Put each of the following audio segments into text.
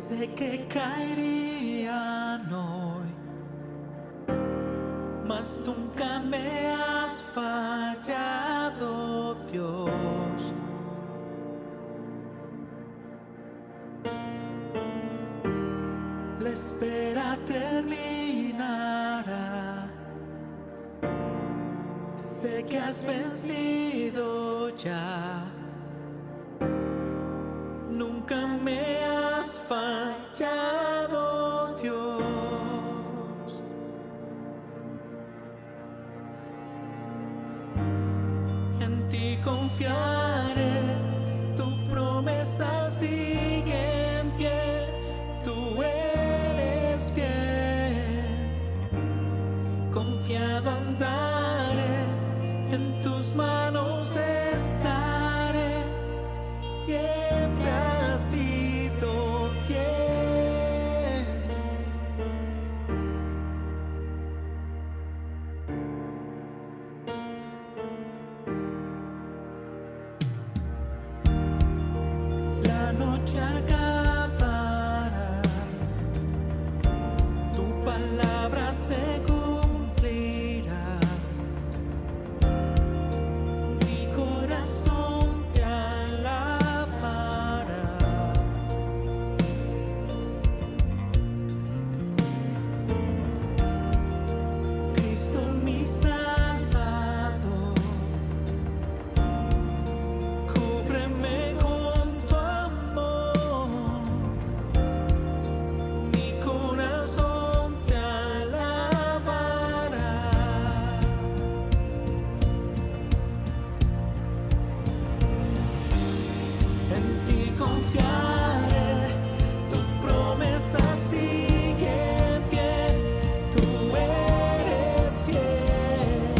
Sé que caerían hoy, mas nunca me has fallado, Dios. La espera terminará. Sé que has vencido ya. Nunca me has fallado, Dios. En ti confiaré, tu promesa sigue en pie. Tú eres fiel, confiado andaré, en tus manos estaré. Siempre has sido fiel. La noche acabará, tu palabra se cumplirá. Mi corazón te alabará. Cristo mi Salvador, cúbreme con tu amor. Mi corazón te alabará. En ti confiaré, tu promesa sigue en pie. Tú eres fiel,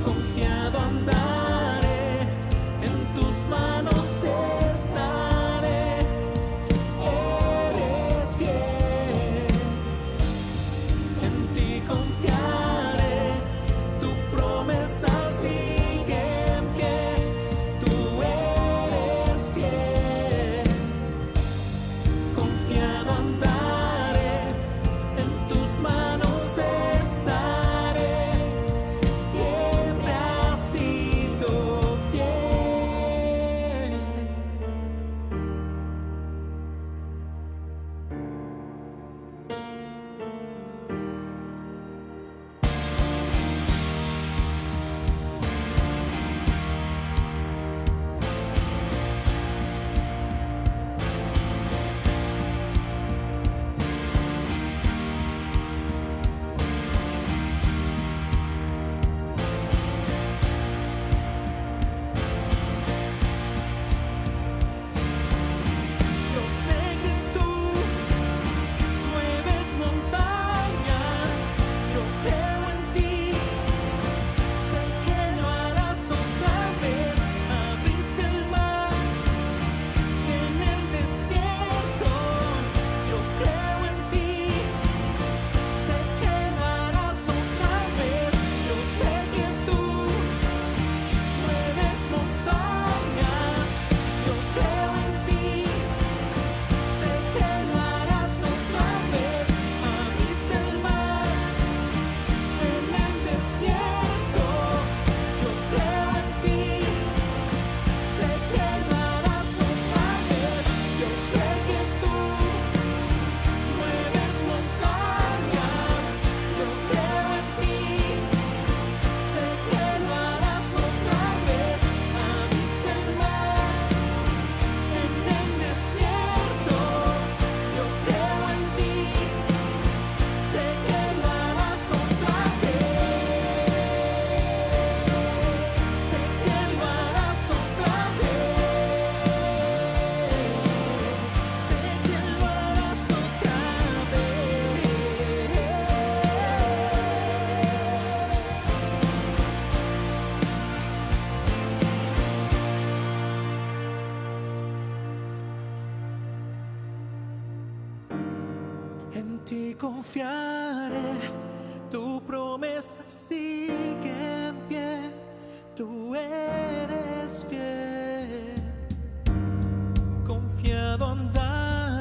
confiado andaré, en tus manos estaré. Eres fiel, en ti confiaré, tu promesa sigue en pie. Tú eres fiel, confiado andaré, en tus manos estaré. Siempre has sido fiel. Yo sé que tú mueves montañas, yo creo en ti. Sé que lo harás otra vez. Abriste el mar en el desierto, yo creo en ti. Sé que lo harás otra vez. Yo sé que tú mueves montañas, yo creo en ti. Sé que lo harás otra vez. Abriste el mar en el desierto, yo creo en ti. Sé que lo harás otra vez. Yo sé que tú mueves montañas, yo creo en ti. Sé que lo harás otra vez. Abriste el mar en el desierto, yo creo en ti. Sé que lo harás otra vez. Sé que lo harás otra vez. Sé que lo harás otra vez. En ti confiaré, tu promesa sigue en pie. Tú eres fiel, confiado andar.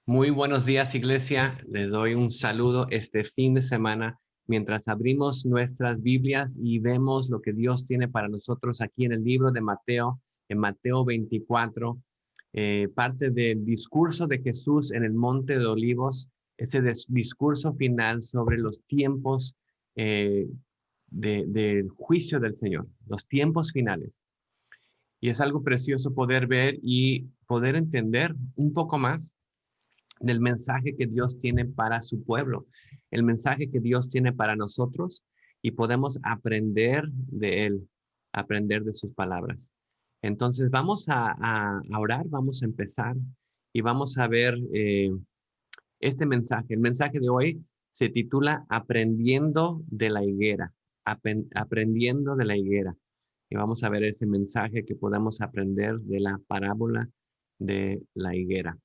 Muy buenos días, iglesia. Les doy un saludo este fin de semana mientras abrimos nuestras Biblias y vemos lo que Dios tiene para nosotros aquí en el libro de Mateo, en Mateo 24, parte del discurso de Jesús en el Monte de Olivos, ese discurso final sobre los tiempos eh, del juicio del Señor, los tiempos finales. Y es algo precioso poder ver y poder entender un poco más del mensaje que Dios tiene para su pueblo, el mensaje que Dios tiene para nosotros y podemos aprender de Él, aprender de sus palabras. Entonces vamos a orar, vamos a empezar y vamos a ver este mensaje. El mensaje de hoy se titula Aprendiendo de la higuera, aprendiendo de la higuera. Y vamos a ver ese mensaje que podamos aprender de la parábola de la higuera.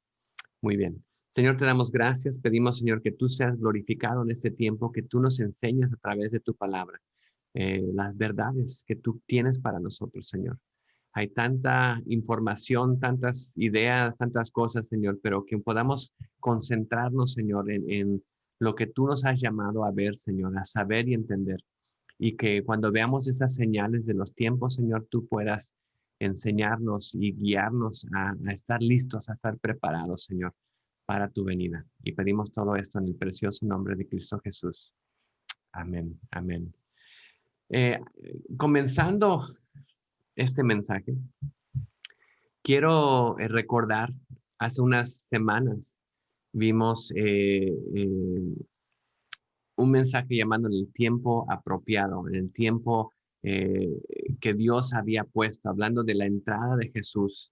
Muy bien. Señor, te damos gracias. Pedimos, Señor, que tú seas glorificado en este tiempo, que tú nos enseñes a través de tu palabra las verdades que tú tienes para nosotros, Señor. Hay tanta información, tantas ideas, tantas cosas, Señor, pero que podamos concentrarnos, Señor, en lo que tú nos has llamado a ver, Señor, a saber y entender. Y que cuando veamos esas señales de los tiempos, Señor, tú puedas enseñarnos y guiarnos a estar listos, a estar preparados, Señor, para tu venida. Y pedimos todo esto en el precioso nombre de Cristo Jesús. Amén, amén. Eh, Comenzando este mensaje, quiero recordar, hace unas semanas vimos un mensaje llamando en el tiempo apropiado, en el tiempo eh, que Dios había puesto, hablando de la entrada de Jesús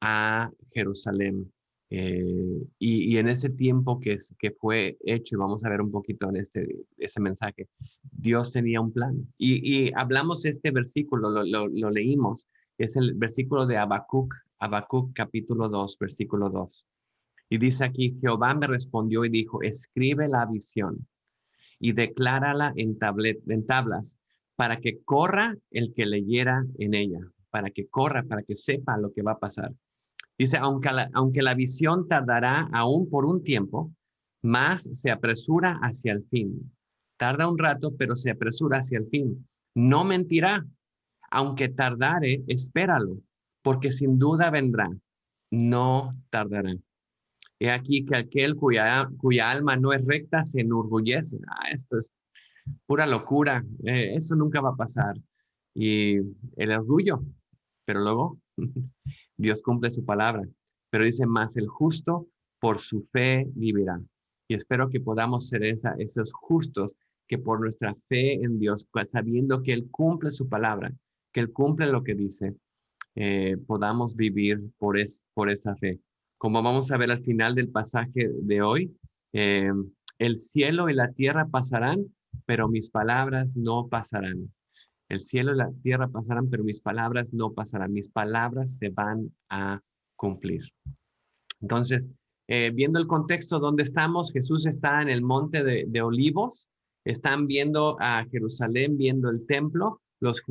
a Jerusalén. Y en ese tiempo que fue hecho, y vamos a ver un poquito en ese mensaje, Dios tenía un plan. Y hablamos este versículo, lo leímos, es el versículo de Habacuc, Habacuc capítulo 2, versículo 2. Y dice aquí, Jehová me respondió y dijo, escribe la visión y declárala en tablas, para que corra el que leyera en ella, para que corra, para que sepa lo que va a pasar. Dice, aunque la visión tardará aún por un tiempo, más se apresura hacia el fin. Tarda un rato, pero se apresura hacia el fin. No mentirá. Aunque tardare, espéralo, porque sin duda vendrá. No tardará. He aquí que aquel cuya alma no es recta se enorgullece. Esto es pura locura. Eso nunca va a pasar. Y el orgullo, pero luego Dios cumple su palabra. Pero dice más, el justo por su fe vivirá. Y espero que podamos ser esos justos que por nuestra fe en Dios, sabiendo que Él cumple su palabra, que Él cumple lo que dice, podamos vivir por esa fe. Como vamos a ver al final del pasaje de hoy, eh, el cielo y la tierra pasarán, pero mis palabras no pasarán. El cielo y la tierra pasarán, pero mis palabras no pasarán. Mis palabras se van a cumplir. Entonces, viendo el contexto donde estamos, Jesús está en el monte de Olivos, están viendo a Jerusalén, viendo el templo. Los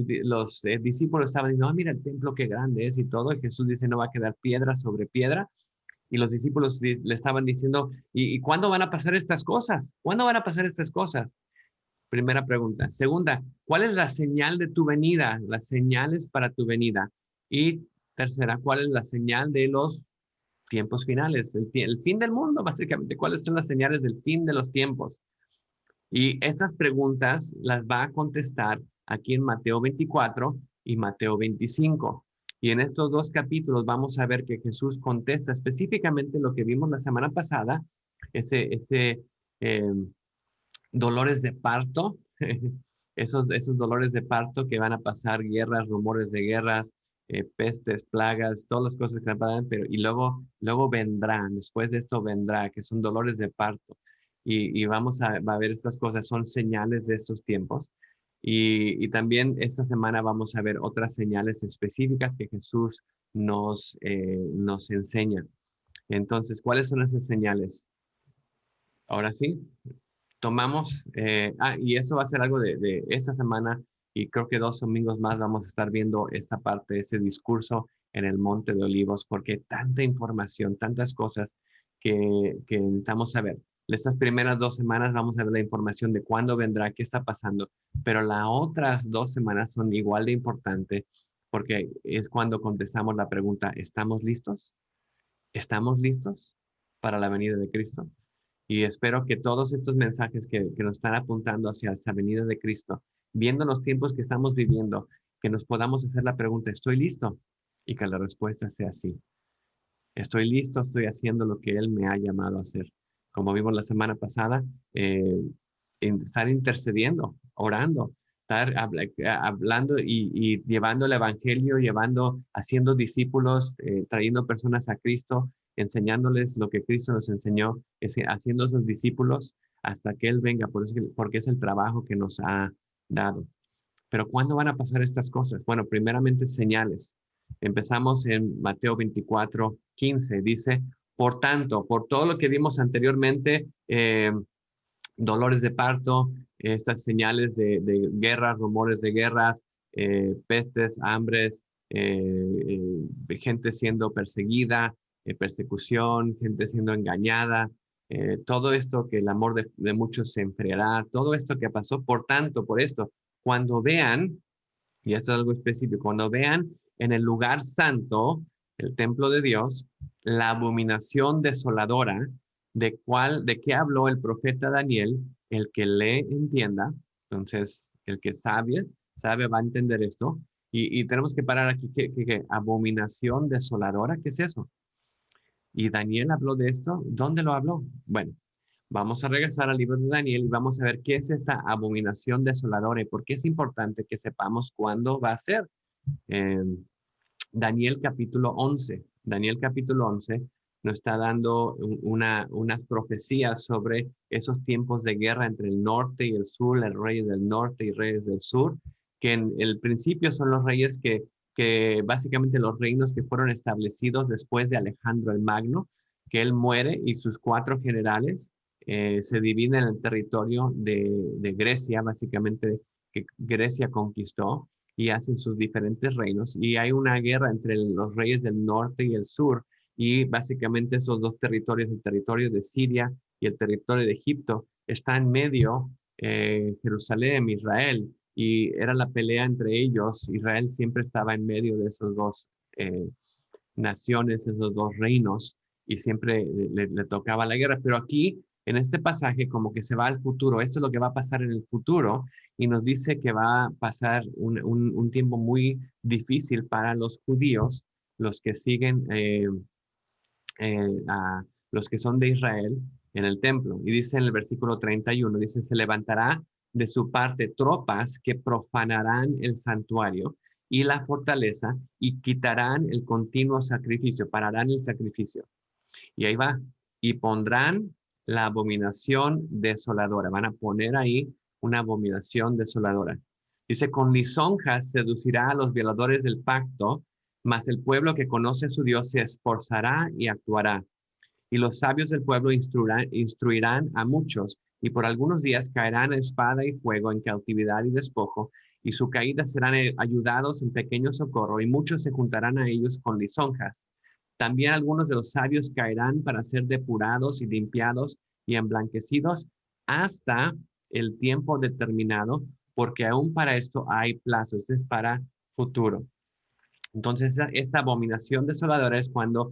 discípulos estaban diciendo, mira el templo qué grande es y todo. Y Jesús dice, no va a quedar piedra sobre piedra. Y los discípulos le estaban diciendo, ¿y cuándo van a pasar estas cosas? ¿Cuándo van a pasar estas cosas? Primera pregunta. Segunda, ¿cuál es la señal de tu venida? Las señales para tu venida. Y tercera, ¿cuál es la señal de los tiempos finales? El fin del mundo, básicamente. ¿Cuáles son las señales del fin de los tiempos? Y estas preguntas las va a contestar aquí en Mateo 24 y Mateo 25. Y en estos dos capítulos vamos a ver que Jesús contesta específicamente lo que vimos la semana pasada, ese eh, dolores de parto, esos dolores de parto que van a pasar, guerras, rumores de guerras, pestes, plagas, todas las cosas que van, pero y luego vendrán, después de esto vendrá, que son dolores de parto. Y vamos va a ver estas cosas, son señales de estos tiempos. Y también esta semana vamos a ver otras señales específicas que Jesús nos enseña. Entonces, ¿cuáles son esas señales? Ahora sí, tomamos, y eso va a ser algo de esta semana y creo que 2 domingos más vamos a estar viendo esta parte, este discurso en el Monte de Olivos, porque tanta información, tantas cosas que necesitamos saber. Estas primeras 2 semanas vamos a ver la información de cuándo vendrá, qué está pasando, pero las otras 2 semanas son igual de importantes porque es cuando contestamos la pregunta, ¿estamos listos? ¿Estamos listos para la venida de Cristo? Y espero que todos estos mensajes que nos están apuntando hacia esa venida de Cristo, viendo los tiempos que estamos viviendo, que nos podamos hacer la pregunta, ¿estoy listo? Y que la respuesta sea sí. Estoy listo, estoy haciendo lo que Él me ha llamado a hacer. Como vimos la semana pasada, estar intercediendo, orando, estar hablando y llevando el Evangelio, haciendo discípulos, trayendo personas a Cristo, enseñándoles lo que Cristo nos enseñó, haciendo esos discípulos hasta que Él venga, porque es el trabajo que nos ha dado. Pero ¿cuándo van a pasar estas cosas? Bueno, primeramente señales. Empezamos en Mateo 24:15. Dice, por tanto, por todo lo que vimos anteriormente, dolores de parto, estas señales de guerras, rumores de guerras, pestes, hambres, gente siendo perseguida, persecución, gente siendo engañada, todo esto que el amor de muchos se enfriará, todo esto que pasó, por tanto, por esto, cuando vean, y esto es algo específico, cuando vean en el lugar santo, el templo de Dios, la abominación desoladora, de qué habló el profeta Daniel, el que le entienda, entonces el que sabe va a entender esto, y tenemos que parar aquí, ¿qué abominación desoladora? ¿Qué es eso? Y Daniel habló de esto, ¿dónde lo habló? Bueno, vamos a regresar al libro de Daniel y vamos a ver qué es esta abominación desoladora y por qué es importante que sepamos cuándo va a ser. Eh, Daniel capítulo 11. Daniel capítulo 11 nos está dando unas profecías sobre esos tiempos de guerra entre el norte y el sur, los reyes del norte y reyes del sur, que en el principio son los reyes que básicamente los reinos que fueron establecidos después de Alejandro el Magno, que él muere y sus 4 generales se dividen en el territorio de Grecia, básicamente que Grecia conquistó y hacen sus diferentes reinos. Y hay una guerra entre los reyes del norte y el sur. Y básicamente esos dos territorios, el territorio de Siria y el territorio de Egipto, está en medio Jerusalén, Israel. Y era la pelea entre ellos. Israel siempre estaba en medio de esos dos naciones, esos dos reinos. Y siempre le tocaba la guerra. Pero aquí, en este pasaje, como que se va al futuro. Esto es lo que va a pasar en el futuro y nos dice que va a pasar un tiempo muy difícil para los judíos, los que siguen a los que son de Israel en el templo. Y dice en el versículo 31, dice, se levantará de su parte tropas que profanarán el santuario y la fortaleza y quitarán el continuo sacrificio, pararán el sacrificio. Y ahí va, y pondrán la abominación desoladora. Van a poner ahí una abominación desoladora. Dice, con lisonjas seducirá a los violadores del pacto, mas el pueblo que conoce a su Dios se esforzará y actuará. Y los sabios del pueblo instruirán a muchos, y por algunos días caerán espada y fuego en cautividad y despojo, y su caída serán ayudados en pequeño socorro, y muchos se juntarán a ellos con lisonjas. También algunos de los sabios caerán para ser depurados y limpiados y emblanquecidos hasta el tiempo determinado, porque aún para esto hay plazo. Esto es para futuro. Entonces, esta abominación desoladora es cuando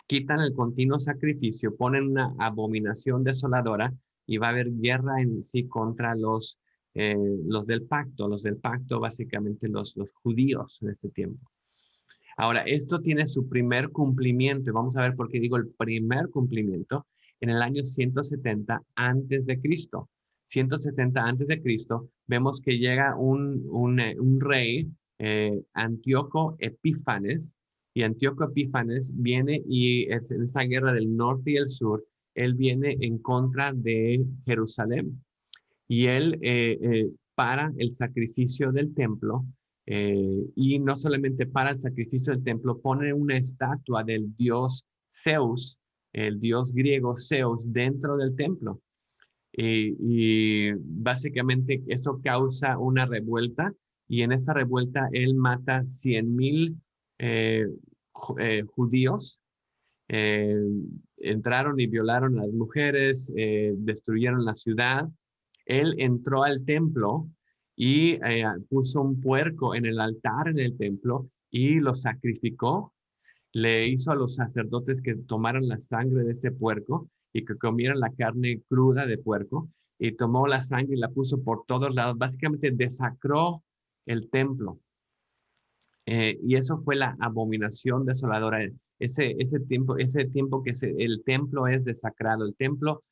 quitan el continuo sacrificio, ponen una abominación desoladora y va a haber guerra en sí contra los del pacto. Los del pacto, básicamente los judíos en este tiempo. Ahora, esto tiene su primer cumplimiento, y vamos a ver por qué digo el primer cumplimiento, en el año 170 antes de Cristo. 170 antes de Cristo, vemos que llega un rey, Antíoco Epífanes, y Antíoco Epífanes viene y es en esa guerra del norte y el sur, él viene en contra de Jerusalén. Y él para el sacrificio del templo, y no solamente para el sacrificio del templo, pone una estatua del dios Zeus, el dios griego Zeus, dentro del templo. Y básicamente esto causa una revuelta y en esa revuelta él mata 100,000 judíos eh, entraron y violaron a las mujeres, destruyeron la ciudad. Él entró al templo y puso un puerco en el altar en el templo y lo sacrificó. Le hizo a los sacerdotes que tomaran la sangre de este puerco y que comieran la carne cruda de puerco, y tomó la sangre y la puso por todos lados. Básicamente desacró el templo. Y eso fue la abominación desoladora. Ese tiempo que el templo es desacrado. El templo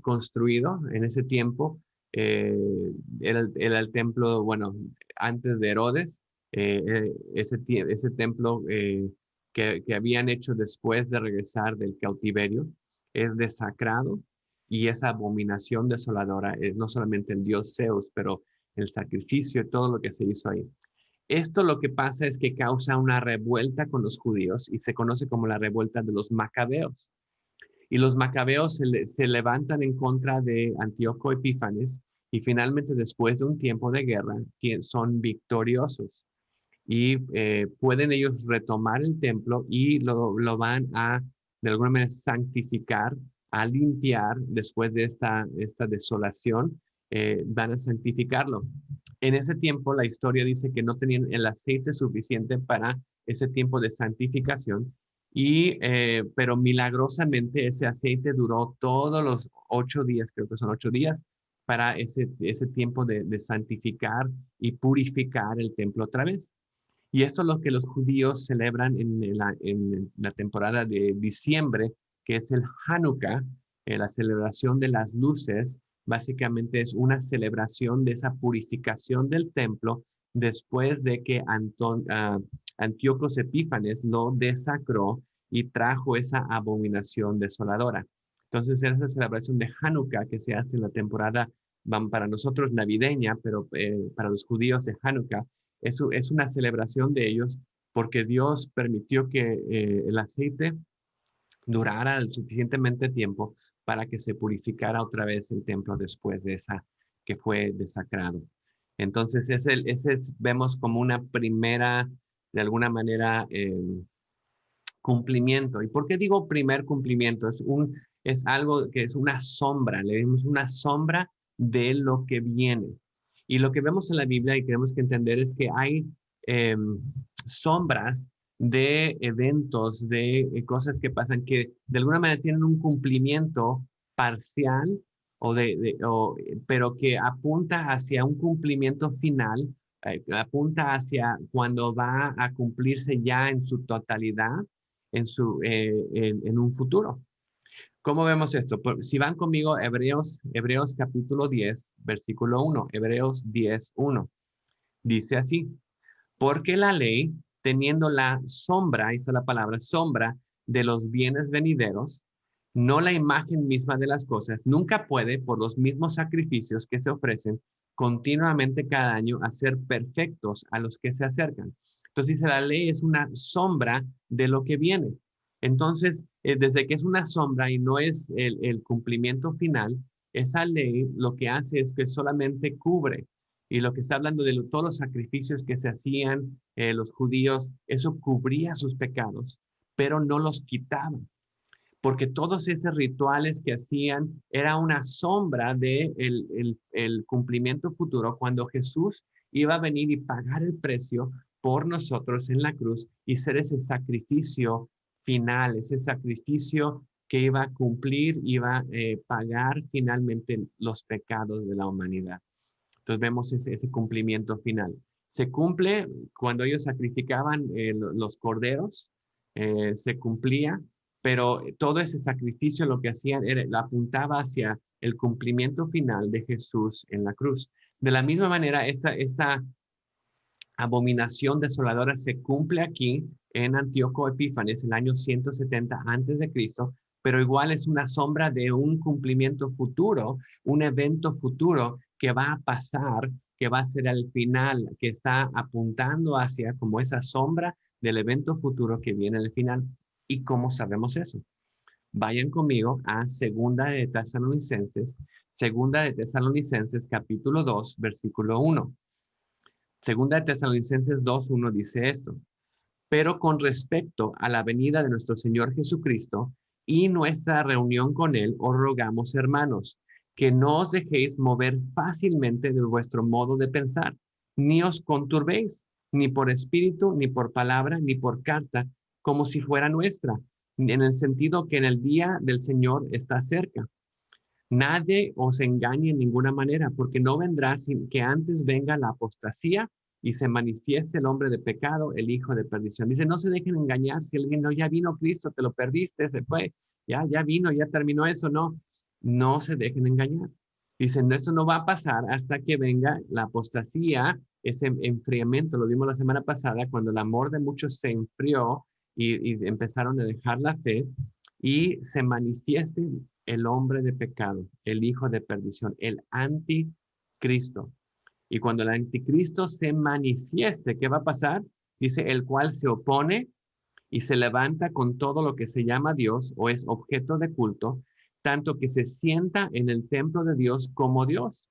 construido en ese tiempo era el templo, bueno, antes de Herodes, ese templo que habían hecho después de regresar del cautiverio es desacrado, y esa abominación desoladora es no solamente el dios Zeus, pero el sacrificio y todo lo que se hizo ahí. Esto lo que pasa es que causa una revuelta con los judíos y se conoce como la revuelta de los macabeos. Y los macabeos se levantan en contra de Antíoco Epífanes, y finalmente, después de un tiempo de guerra, son victoriosos y pueden ellos retomar el templo y lo van a, de alguna manera, santificar, a limpiar después de esta desolación. Van a santificarlo. En ese tiempo, la historia dice que no tenían el aceite suficiente para ese tiempo de santificación, pero milagrosamente ese aceite duró todos los 8 días, creo que son 8 días, para ese tiempo de santificar y purificar el templo otra vez. Y esto es lo que los judíos celebran en la temporada de diciembre, que es el Hanukkah, la celebración de las luces. Básicamente es una celebración de esa purificación del templo después de que Antíoco Epífanes lo desacró y trajo esa abominación desoladora. Entonces, es esa celebración de Hanukkah que se hace en la temporada, para nosotros navideña, pero para los judíos de Hanukkah es una celebración de ellos, porque Dios permitió que el aceite durara el suficientemente tiempo para que se purificara otra vez el templo después de esa que fue desacrado. Entonces, vemos como una primera, de alguna manera, cumplimiento. ¿Y por qué digo primer cumplimiento? Es algo que es una sombra, le dimos una sombra de lo que viene. Y lo que vemos en la Biblia y tenemos que entender es que hay sombras de eventos, de cosas que pasan que de alguna manera tienen un cumplimiento parcial, pero que apunta hacia un cumplimiento final, apunta hacia cuando va a cumplirse ya en su totalidad en un futuro. ¿Cómo vemos esto? Si van conmigo, Hebreos capítulo 10, versículo 1, Hebreos 10, 1. Dice así: porque la ley, teniendo la sombra, esa es la palabra, sombra de los bienes venideros, no la imagen misma de las cosas, nunca puede, por los mismos sacrificios que se ofrecen continuamente cada año, hacer perfectos a los que se acercan. Entonces dice, la ley es una sombra de lo que viene. Entonces, desde que es una sombra y no es el cumplimiento final, esa ley lo que hace es que solamente cubre. Y lo que está hablando de todos los sacrificios que se hacían los judíos, eso cubría sus pecados, pero no los quitaba. Porque todos esos rituales que hacían era una sombra de el cumplimiento futuro, cuando Jesús iba a venir y pagar el precio por nosotros en la cruz y ser ese sacrificio final, ese sacrificio que iba a cumplir, iba a pagar finalmente los pecados de la humanidad. Entonces vemos ese cumplimiento final. Se cumple cuando ellos sacrificaban los corderos, se cumplía, pero todo ese sacrificio lo que hacían apuntaba hacia el cumplimiento final de Jesús en la cruz. De la misma manera, esta abominación desoladora se cumple aquí en Antíoco Epífanes, el año 170 antes de Cristo, pero igual es una sombra de un cumplimiento futuro, un evento futuro que va a pasar, que va a ser al final, que está apuntando hacia como esa sombra del evento futuro que viene al final. ¿Y cómo sabemos eso? Vayan conmigo a Segunda de Tesalonicenses capítulo 2, versículo 1. Segunda de Tesalonicenses 2, 1 dice esto: Pero con respecto a la venida de nuestro Señor Jesucristo y nuestra reunión con Él, os rogamos, hermanos, que no os dejéis mover fácilmente de vuestro modo de pensar, ni os conturbéis, ni por espíritu, ni por palabra, ni por carta, como si fuera nuestra, en el sentido que en el día del Señor está cerca. Nadie os engañe en ninguna manera, porque no vendrá sin que antes venga la apostasía y se manifieste el hombre de pecado, el hijo de perdición. Dice, no se dejen engañar. Si alguien no, ya vino Cristo, te lo perdiste, se fue, ya vino, ya terminó eso. No, no se dejen engañar. Dicen, esto no va a pasar hasta que venga la apostasía, ese enfriamiento. Lo vimos la semana pasada cuando el amor de muchos se enfrió y empezaron a dejar la fe y se manifieste el hombre de pecado, el hijo de perdición, el anticristo. Y cuando el anticristo se manifieste, ¿qué va a pasar? Dice, el cual se opone y se levanta con todo lo que se llama Dios o es objeto de culto, tanto que se sienta en el templo de Dios como Dios,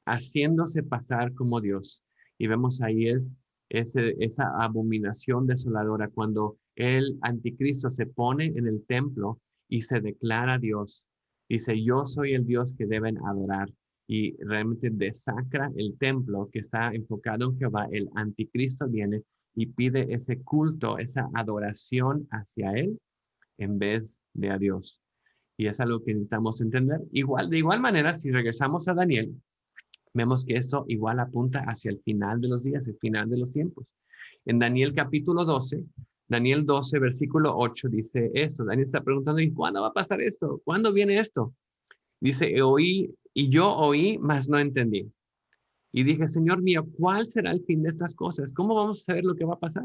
haciéndose pasar como Dios. Y vemos ahí esa abominación desoladora cuando el anticristo se pone en el templo y se declara Dios. Dice, yo soy el Dios que deben adorar. Y realmente desacra el templo que está enfocado en Jehová. El anticristo viene y pide ese culto, esa adoración hacia él en vez de a Dios. Y es algo que necesitamos entender. De igual manera, si regresamos a Daniel, vemos que esto igual apunta hacia el final de los días, el final de los tiempos. En Daniel capítulo 12, Daniel 12, versículo 8 dice esto. Daniel está preguntando, ¿y cuándo va a pasar esto? ¿Cuándo viene esto? Dice, oí, y yo oí, mas no entendí. Y dije, Señor mío, ¿cuál será el fin de estas cosas? ¿Cómo vamos a saber lo que va a pasar?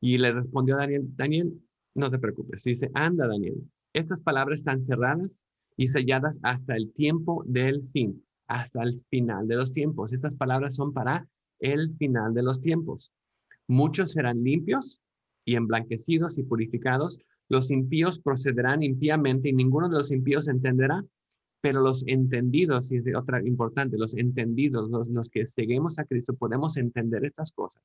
Y le respondió Daniel, Daniel, no te preocupes. Dice, anda, Daniel, estas palabras están cerradas y selladas hasta el tiempo del fin, hasta el final de los tiempos. Estas palabras son para el final de los tiempos. Muchos serán limpios y emblanquecidos y purificados. Los impíos procederán impíamente y ninguno de los impíos entenderá. Pero los entendidos, y es otra importante, los entendidos, los que seguimos a Cristo, podemos entender estas cosas.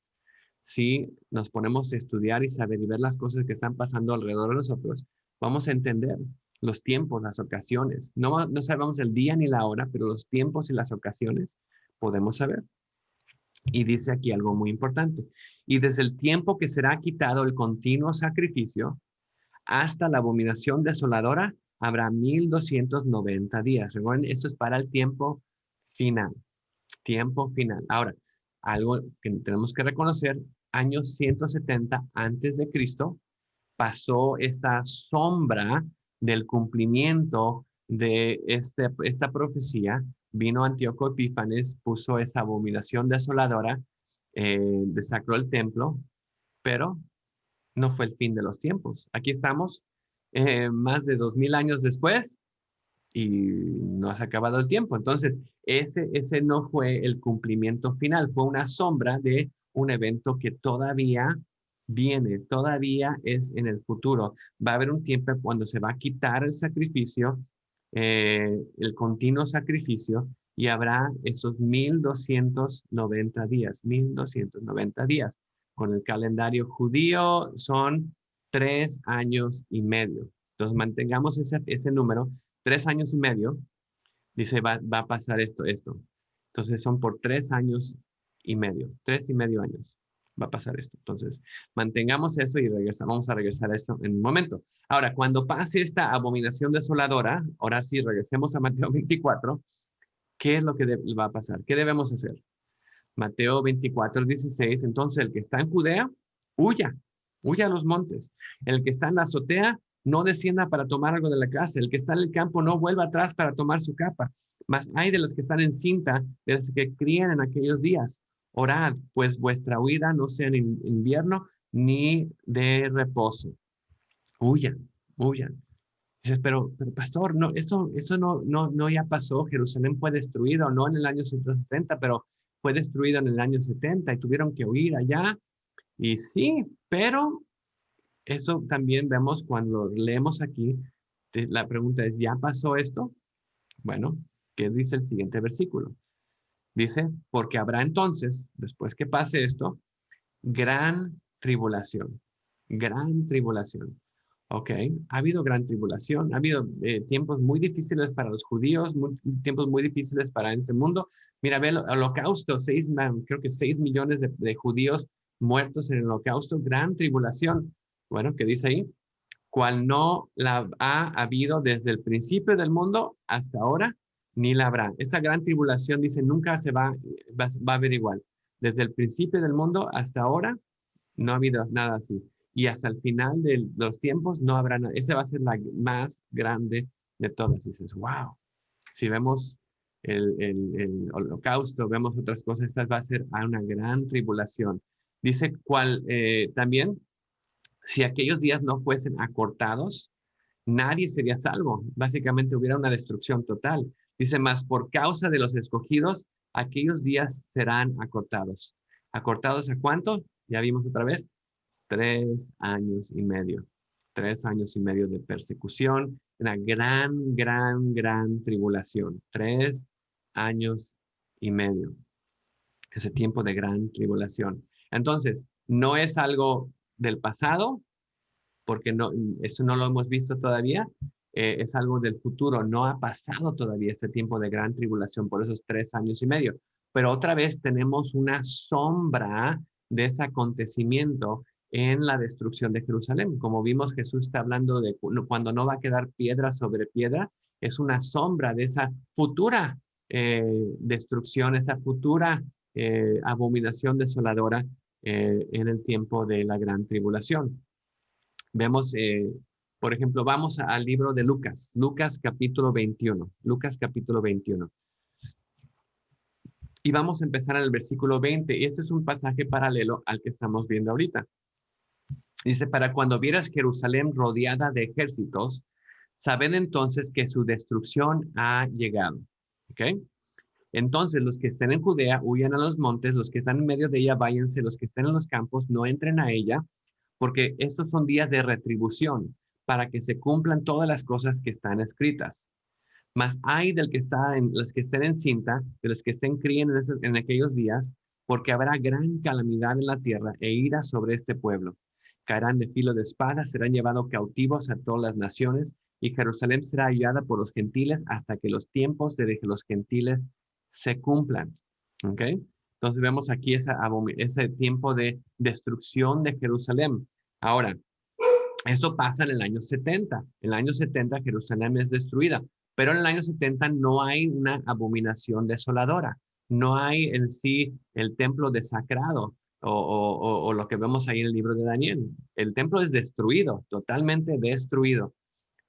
Si nos ponemos a estudiar y saber y ver las cosas que están pasando alrededor de nosotros, vamos a entender los tiempos, las ocasiones. No sabemos el día ni la hora, pero los tiempos y las ocasiones podemos saber. Y dice aquí algo muy importante. Y desde el tiempo que será quitado el continuo sacrificio hasta la abominación desoladora, habrá 1290 días. Recuerden, esto es para el tiempo final. Tiempo final. Ahora, algo que tenemos que reconocer, años 170 antes de Cristo, pasó esta sombra del cumplimiento de esta profecía. Vino Antíoco Epífanes, puso esa abominación desoladora, desacró el templo, pero no fue el fin de los tiempos. Aquí estamos, más de 2000 años después, y no has acabado el tiempo. Entonces, ese no fue el cumplimiento final, fue una sombra de un evento que todavía viene, todavía es en el futuro. Va a haber un tiempo cuando se va a quitar el sacrificio, el continuo sacrificio, y habrá esos 1290 días, 1290 días. Con el calendario judío son 3 años y medio. Entonces, mantengamos ese número. 3 años y medio, dice, va a pasar esto. Entonces son por 3 años y medio, 3 y medio años va a pasar esto. Entonces, mantengamos eso y vamos a regresar a esto en un momento. Ahora, cuando pase esta abominación desoladora, ahora sí, regresemos a Mateo 24, ¿qué es lo que va a pasar? ¿Qué debemos hacer? Mateo 24:16, entonces el que está en Judea, huya, huya a los montes. El que está en la azotea, no descienda para tomar algo de la casa. El que está en el campo, no vuelva atrás para tomar su capa. Mas hay de los que están en cinta, de los que crían en aquellos días. Orad, pues vuestra huida no sea en invierno ni de reposo. Huyan, huyan. Dices, pero pastor, no, eso no ya pasó. Jerusalén fue destruida o no en el año 170, pero fue destruida en el año 70 y tuvieron que huir allá. Y sí, pero eso también vemos cuando leemos aquí. La pregunta es, ¿ya pasó esto? Bueno, ¿qué dice el siguiente versículo? Dice, porque habrá entonces, después que pase esto, gran tribulación. Gran tribulación. Ok, ha habido gran tribulación, ha habido tiempos muy difíciles para los judíos, tiempos muy difíciles para ese mundo. Mira, ve el holocausto, creo que 6 millones de judíos muertos en el holocausto, gran tribulación. Bueno, ¿qué dice ahí? Cual no la ha habido desde el principio del mundo hasta ahora, ni la habrá. Esta gran tribulación, dice, nunca va a haber igual. Desde el principio del mundo hasta ahora, no ha habido nada así. Y hasta el final de los tiempos no habrá nada. Esa va a ser la más grande de todas. Y dices, wow. Si vemos el holocausto, vemos otras cosas, esta va a ser una gran tribulación. Dice también, si aquellos días no fuesen acortados, nadie sería salvo. Básicamente hubiera una destrucción total. Dice, más por causa de los escogidos, aquellos días serán acortados. ¿Acortados a cuánto? Ya vimos otra vez. 3 años y medio. 3 años y medio de persecución. Una gran tribulación. 3 años y medio. Ese tiempo de gran tribulación. Entonces, no es algo del pasado, porque no, eso no lo hemos visto todavía, es algo del futuro. No ha pasado todavía este tiempo de gran tribulación por esos 3 años y medio. Pero otra vez tenemos una sombra de ese acontecimiento en la destrucción de Jerusalén. Como vimos, Jesús está hablando de cuando no va a quedar piedra sobre piedra, es una sombra de esa futura destrucción, esa futura abominación desoladora en el tiempo de la gran tribulación. Vemos, por ejemplo, vamos al libro de Lucas, Lucas capítulo 21, Lucas capítulo 21. Y vamos a empezar en el versículo 20, y este es un pasaje paralelo al que estamos viendo ahorita. Dice, para cuando vieras Jerusalén rodeada de ejércitos, sabed entonces que su destrucción ha llegado. ¿Ok? Entonces, los que estén en Judea, huyan a los montes, los que están en medio de ella, váyanse, los que estén en los campos, no entren a ella, porque estos son días de retribución, para que se cumplan todas las cosas que están escritas. Mas hay del que los que estén en cinta, de los que estén críen en aquellos días, porque habrá gran calamidad en la tierra e ira sobre este pueblo. Caerán de filo de espada, serán llevados cautivos a todas las naciones, y Jerusalén será hallada por los gentiles hasta que los tiempos de los gentiles se cumplan. ¿Ok? Entonces vemos aquí ese tiempo de destrucción de Jerusalén. Ahora, esto pasa en el año 70. En el año 70 Jerusalén es destruida, pero en el año 70 no hay una abominación desoladora. No hay en sí el templo desacrado o lo que vemos ahí en el libro de Daniel. El templo es destruido, totalmente destruido,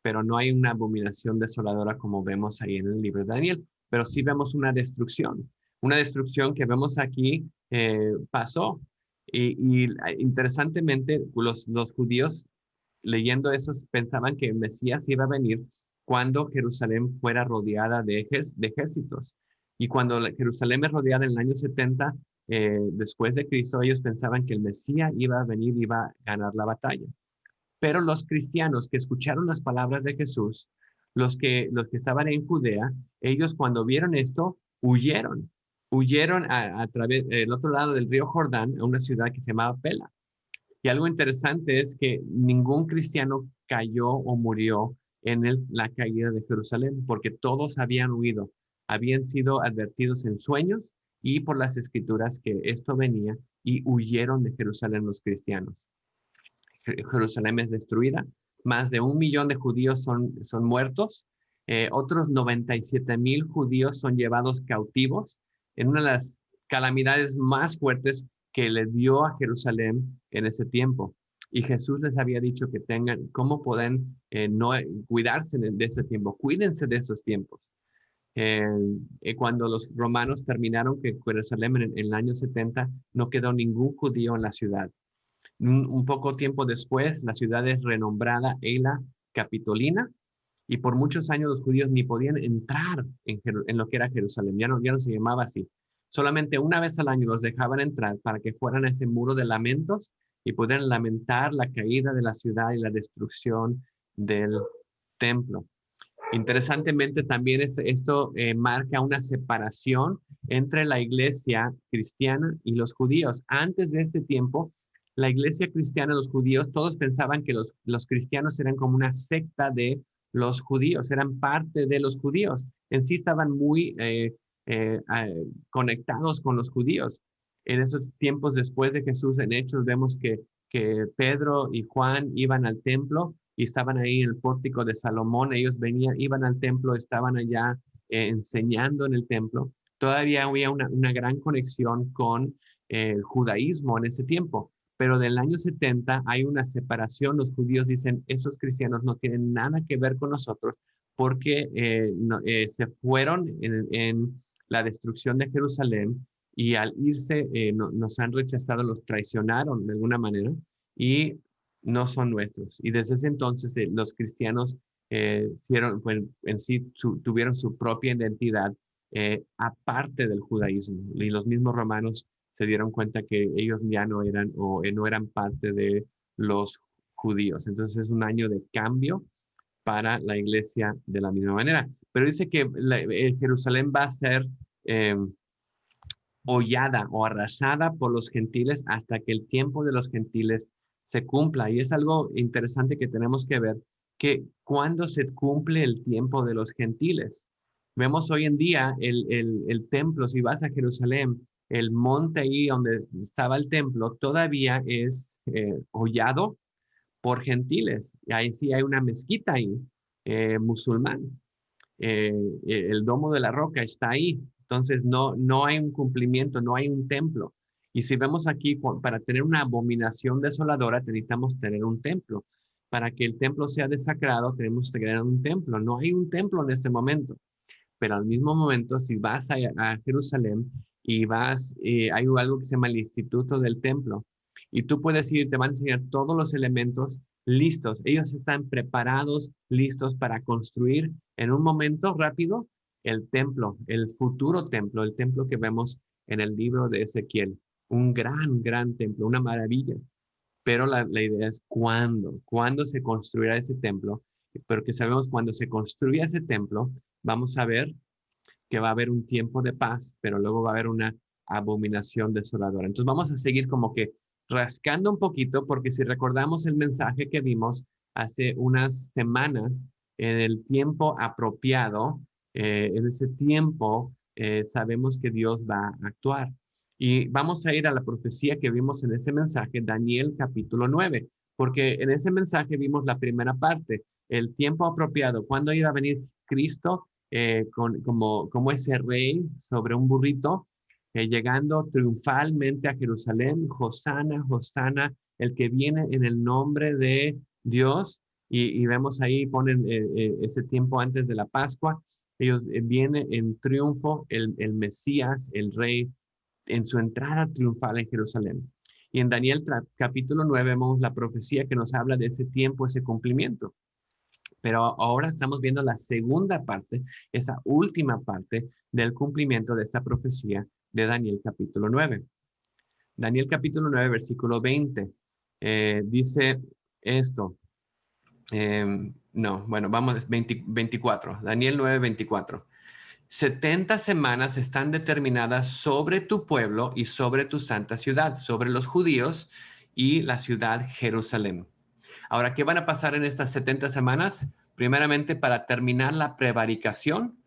pero no hay una abominación desoladora como vemos ahí en el libro de Daniel. Pero sí vemos una destrucción que vemos aquí pasó. Y interesantemente, los judíos leyendo eso pensaban que el Mesías iba a venir cuando Jerusalén fuera rodeada de ejércitos. Y cuando Jerusalén es rodeada en el año 70, después de Cristo, ellos pensaban que el Mesías iba a venir y iba a ganar la batalla. Pero los cristianos que escucharon las palabras de Jesús, los que estaban en Judea, ellos cuando vieron esto, huyeron a través del otro lado del río Jordán a una ciudad que se llamaba Pela. Y algo interesante es que ningún cristiano cayó o murió en la caída de Jerusalén, porque todos habían huido, habían sido advertidos en sueños y por las escrituras que esto venía y huyeron de Jerusalén los cristianos. Jerusalén es destruida, más de 1 millón de judíos son muertos, otros 97,000 judíos son llevados cautivos en una de las calamidades más fuertes que le dio a Jerusalén en ese tiempo. Y Jesús les había dicho que cómo pueden no cuidarse de ese tiempo, cuídense de esos tiempos. Cuando los romanos terminaron que Jerusalén en el año 70, no quedó ningún judío en la ciudad. Un poco tiempo después, la ciudad es renombrada Eila Capitolina, y por muchos años los judíos ni podían entrar en lo que era Jerusalén, ya no se llamaba así. Solamente una vez al año los dejaban entrar para que fueran a ese muro de lamentos y pudieran lamentar la caída de la ciudad y la destrucción del templo. Interesantemente, también esto marca una separación entre la iglesia cristiana y los judíos. Antes de este tiempo, la iglesia cristiana, los judíos, todos pensaban que los cristianos eran como una secta de los judíos, eran parte de los judíos. En sí estaban muy conectados con los judíos. En esos tiempos después de Jesús, en Hechos, vemos que Pedro y Juan iban al templo y estaban ahí en el pórtico de Salomón. Ellos venían, iban al templo, estaban allá enseñando en el templo. Todavía había una gran conexión con el judaísmo en ese tiempo. Pero del año 70 hay una separación. Los judíos dicen, estos cristianos no tienen nada que ver con nosotros porque se fueron en la destrucción de Jerusalén y al irse nos han rechazado, los traicionaron de alguna manera y no son nuestros. Y desde ese entonces los cristianos pues, en sí tuvieron su propia identidad aparte del judaísmo. Y los mismos romanos se dieron cuenta que ellos ya no eran o no eran parte de los judíos. Entonces es un año de cambio para la iglesia de la misma manera. Pero dice que Jerusalén va a ser eh, hollada o arrasada por los gentiles hasta que el tiempo de los gentiles se cumpla. Y es algo interesante que tenemos que ver, que cuando se cumple el tiempo de los gentiles. Vemos hoy en día el templo, si vas a Jerusalén, el monte ahí donde estaba el templo, todavía es hollado por gentiles. Y ahí sí hay una mezquita ahí, musulmán. El domo de la roca está ahí. Entonces no hay un cumplimiento, no hay un templo. Y si vemos aquí, para tener una abominación desoladora, necesitamos tener un templo. Para que el templo sea desacrado, tenemos que tener un templo. No hay un templo en este momento. Pero al mismo momento, si vas a Jerusalén y hay algo que se llama el Instituto del Templo, y tú puedes ir, te van a enseñar todos los elementos listos. Ellos están preparados, listos para construir en un momento rápido el templo, el futuro templo, el templo que vemos en el libro de Ezequiel. Un gran templo, una maravilla. Pero la idea es cuándo se construirá ese templo, pero que sabemos cuando se construya ese templo, vamos a ver que va a haber un tiempo de paz, pero luego va a haber una abominación desoladora. Entonces vamos a seguir como que rascando un poquito, porque si recordamos el mensaje que vimos hace unas semanas, en el tiempo apropiado, en ese tiempo sabemos que Dios va a actuar. Y vamos a ir a la profecía que vimos en ese mensaje, Daniel capítulo 9, porque en ese mensaje vimos la primera parte, el tiempo apropiado, cuándo iba a venir Cristo como ese rey sobre un burrito, llegando triunfalmente a Jerusalén, Hosana, Hosana, el que viene en el nombre de Dios, y vemos ahí, ponen ese tiempo antes de la Pascua, ellos viene en triunfo el Mesías, el rey, en su entrada triunfal en Jerusalén. Y en Daniel capítulo 9 vemos la profecía que nos habla de ese tiempo, ese cumplimiento. Pero ahora estamos viendo la segunda parte, esa última parte del cumplimiento de esta profecía de Daniel capítulo 9. Daniel capítulo 9, versículo 20, dice esto. No, bueno, vamos, 24. Daniel 9, 24. 70 semanas están determinadas sobre tu pueblo y sobre tu santa ciudad, sobre los judíos y la ciudad Jerusalén. Ahora, ¿qué van a pasar en estas 70 semanas? Primeramente, para terminar la prevaricación,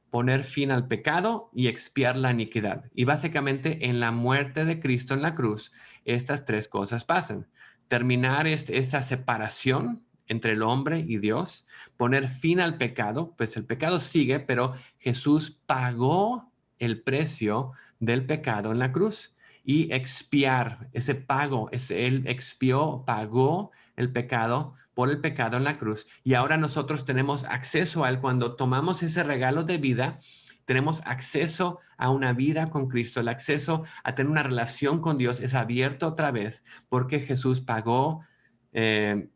poner fin al pecado y expiar la iniquidad. Y básicamente, en la muerte de Cristo en la cruz, estas tres cosas pasan. Terminar esta separación entre el hombre y Dios, poner fin al pecado, pues el pecado sigue, pero Jesús pagó el precio del pecado en la cruz y expiar ese pago, él expió, pagó el pecado por el pecado en la cruz y ahora nosotros tenemos acceso a él. Cuando tomamos ese regalo de vida, tenemos acceso a una vida con Cristo. El acceso a tener una relación con Dios es abierto otra vez porque Jesús pagó,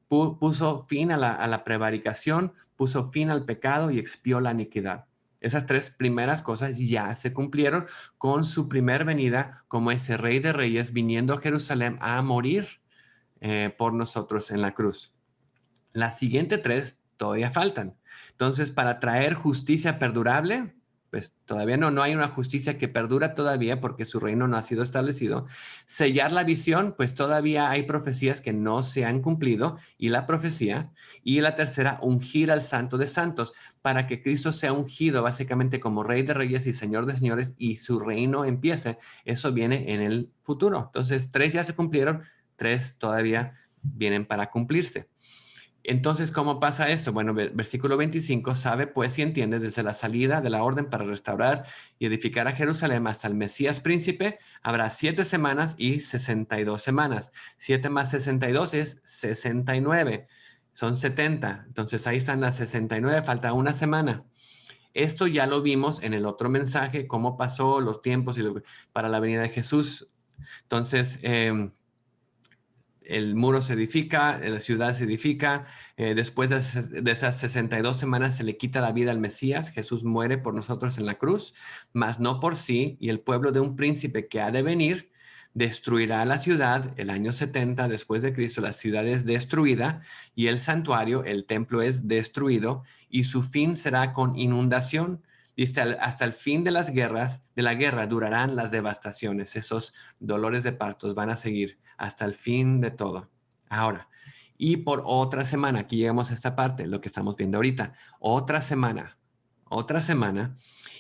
puso fin a la prevaricación, puso fin al pecado y expió la iniquidad. Esas tres primeras cosas ya se cumplieron con su primer venida como ese Rey de Reyes viniendo a Jerusalén a morir por nosotros en la cruz. Las siguientes tres todavía faltan. Entonces, para traer justicia perdurable, pues todavía no hay una justicia que perdura todavía porque su reino no ha sido establecido. Sellar la visión, pues todavía hay profecías que no se han cumplido y la profecía. Y la tercera, ungir al Santo de Santos para que Cristo sea ungido básicamente como Rey de Reyes y Señor de Señores y su reino empiece. Eso viene en el futuro. Entonces, 3 ya se cumplieron, 3 todavía vienen para cumplirse. Entonces, ¿cómo pasa esto? Bueno, versículo 25, sabe pues y entiende desde la salida de la orden para restaurar y edificar a Jerusalén hasta el Mesías príncipe, habrá 7 semanas y 62 semanas. 7 más 62 es 69, son 70. Entonces ahí están las 69, falta una semana. Esto ya lo vimos en el otro mensaje, cómo pasó los tiempos para la venida de Jesús. Entonces, el muro se edifica, la ciudad se edifica. Después de esas 62 semanas se le quita la vida al Mesías. Jesús muere por nosotros en la cruz, mas no por sí. Y el pueblo de un príncipe que ha de venir destruirá la ciudad el año 70 después de Cristo. La ciudad es destruida y el santuario, el templo es destruido y su fin será con inundación. Dice, hasta el fin de las guerras, de la guerra durarán las devastaciones. Esos dolores de partos van a seguir hasta el fin de todo. Ahora, y por otra semana, aquí llegamos a esta parte, lo que estamos viendo ahorita, otra semana,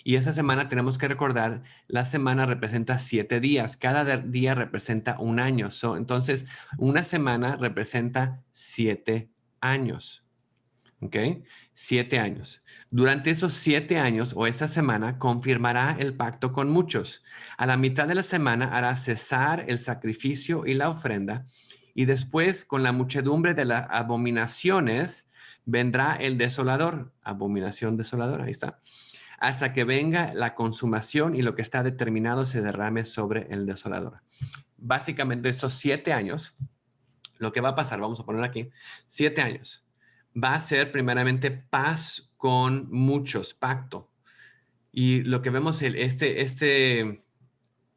y esa semana tenemos que recordar, la semana representa 7 días, cada día representa un año. Entonces, una semana representa 7 años. ¿Ok? 7 años. Durante esos 7 años o esa semana confirmará el pacto con muchos. A la mitad de la semana hará cesar el sacrificio y la ofrenda y después con la muchedumbre de las abominaciones vendrá el desolador. Abominación desoladora, ahí está. Hasta que venga la consumación y lo que está determinado se derrame sobre el desolador. Básicamente estos 7 años, lo que va a pasar, vamos a poner aquí, 7 años va a ser primeramente paz con muchos, pacto. Y lo que vemos,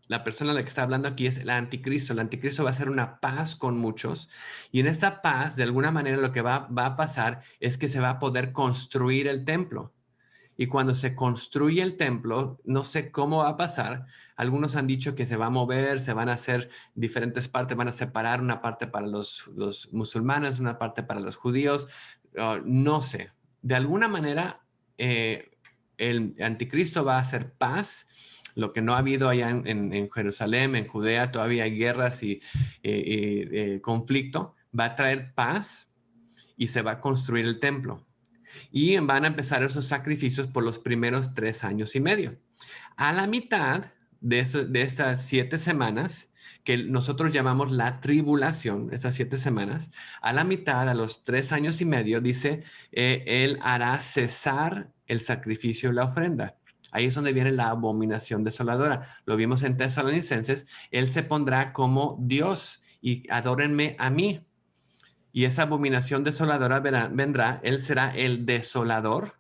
la persona a la que está hablando aquí es el anticristo. El anticristo va a ser una paz con muchos. Y en esta paz, de alguna manera, lo que va a pasar es que se va a poder construir el templo. Y cuando se construye el templo, no sé cómo va a pasar. Algunos han dicho que se va a mover, se van a hacer diferentes partes, van a separar una parte para los musulmanes, una parte para los judíos. No sé. De alguna manera, el anticristo va a hacer paz. Lo que no ha habido allá en Jerusalén, en Judea, todavía hay guerras y conflicto. Va a traer paz y se va a construir el templo. Y van a empezar esos sacrificios por los primeros 3 años y medio. A la mitad de estas 7 semanas, que nosotros llamamos la tribulación, estas 7 semanas, a la mitad, a los 3 años y medio, dice, él hará cesar el sacrificio y la ofrenda. Ahí es donde viene la abominación desoladora. Lo vimos en Tesalonicenses, él se pondrá como Dios y adórenme a mí. Y esa abominación desoladora vendrá, él será el desolador.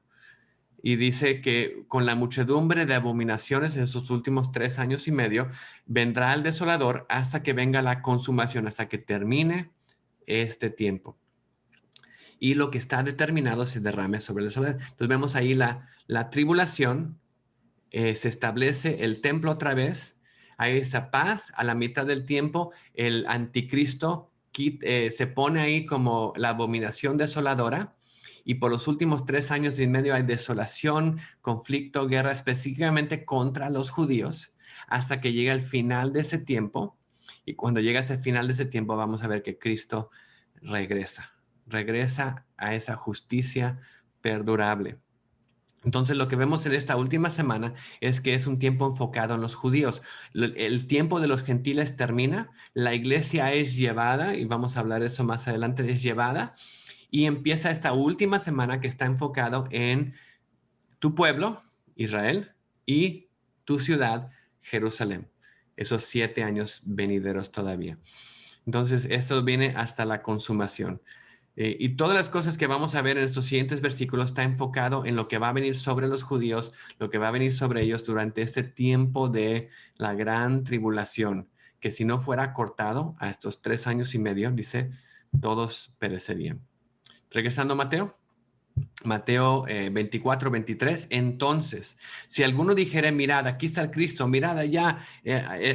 Y dice que con la muchedumbre de abominaciones en sus últimos 3 años y medio, vendrá el desolador hasta que venga la consumación, hasta que termine este tiempo. Y lo que está determinado se derrame sobre el desolador. Entonces vemos ahí la tribulación, se establece el templo otra vez, hay esa paz, a la mitad del tiempo el anticristo se pone ahí como la abominación desoladora y por los últimos 3 años y medio hay desolación, conflicto, guerra específicamente contra los judíos hasta que llega el final de ese tiempo y cuando llega ese final de ese tiempo vamos a ver que Cristo regresa a esa justicia perdurable. Entonces, lo que vemos en esta última semana es que es un tiempo enfocado en los judíos. El tiempo de los gentiles termina, la iglesia es llevada, y vamos a hablar de eso más adelante, es llevada, y empieza esta última semana que está enfocado en tu pueblo, Israel, y tu ciudad, Jerusalén. Esos 7 años venideros todavía. Entonces, esto viene hasta la consumación. Y todas las cosas que vamos a ver en estos siguientes versículos está enfocado en lo que va a venir sobre los judíos, lo que va a venir sobre ellos durante este tiempo de la gran tribulación, que si no fuera cortado a estos 3 años y medio, dice, todos perecerían. Regresando a Mateo. Mateo 24, 23. Entonces, si alguno dijere, mirad, aquí está el Cristo, mirad allá,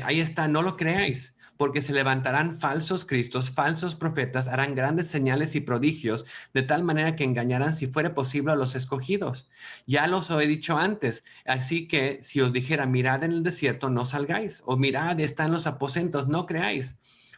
ahí está, no lo creáis, porque se levantarán falsos cristos, falsos profetas, harán grandes señales y prodigios, de tal manera que engañarán, si fuere posible, a los escogidos. Ya los he dicho antes, así que si os dijera, mirad en el desierto, no salgáis, o mirad, están los aposentos, no creáis.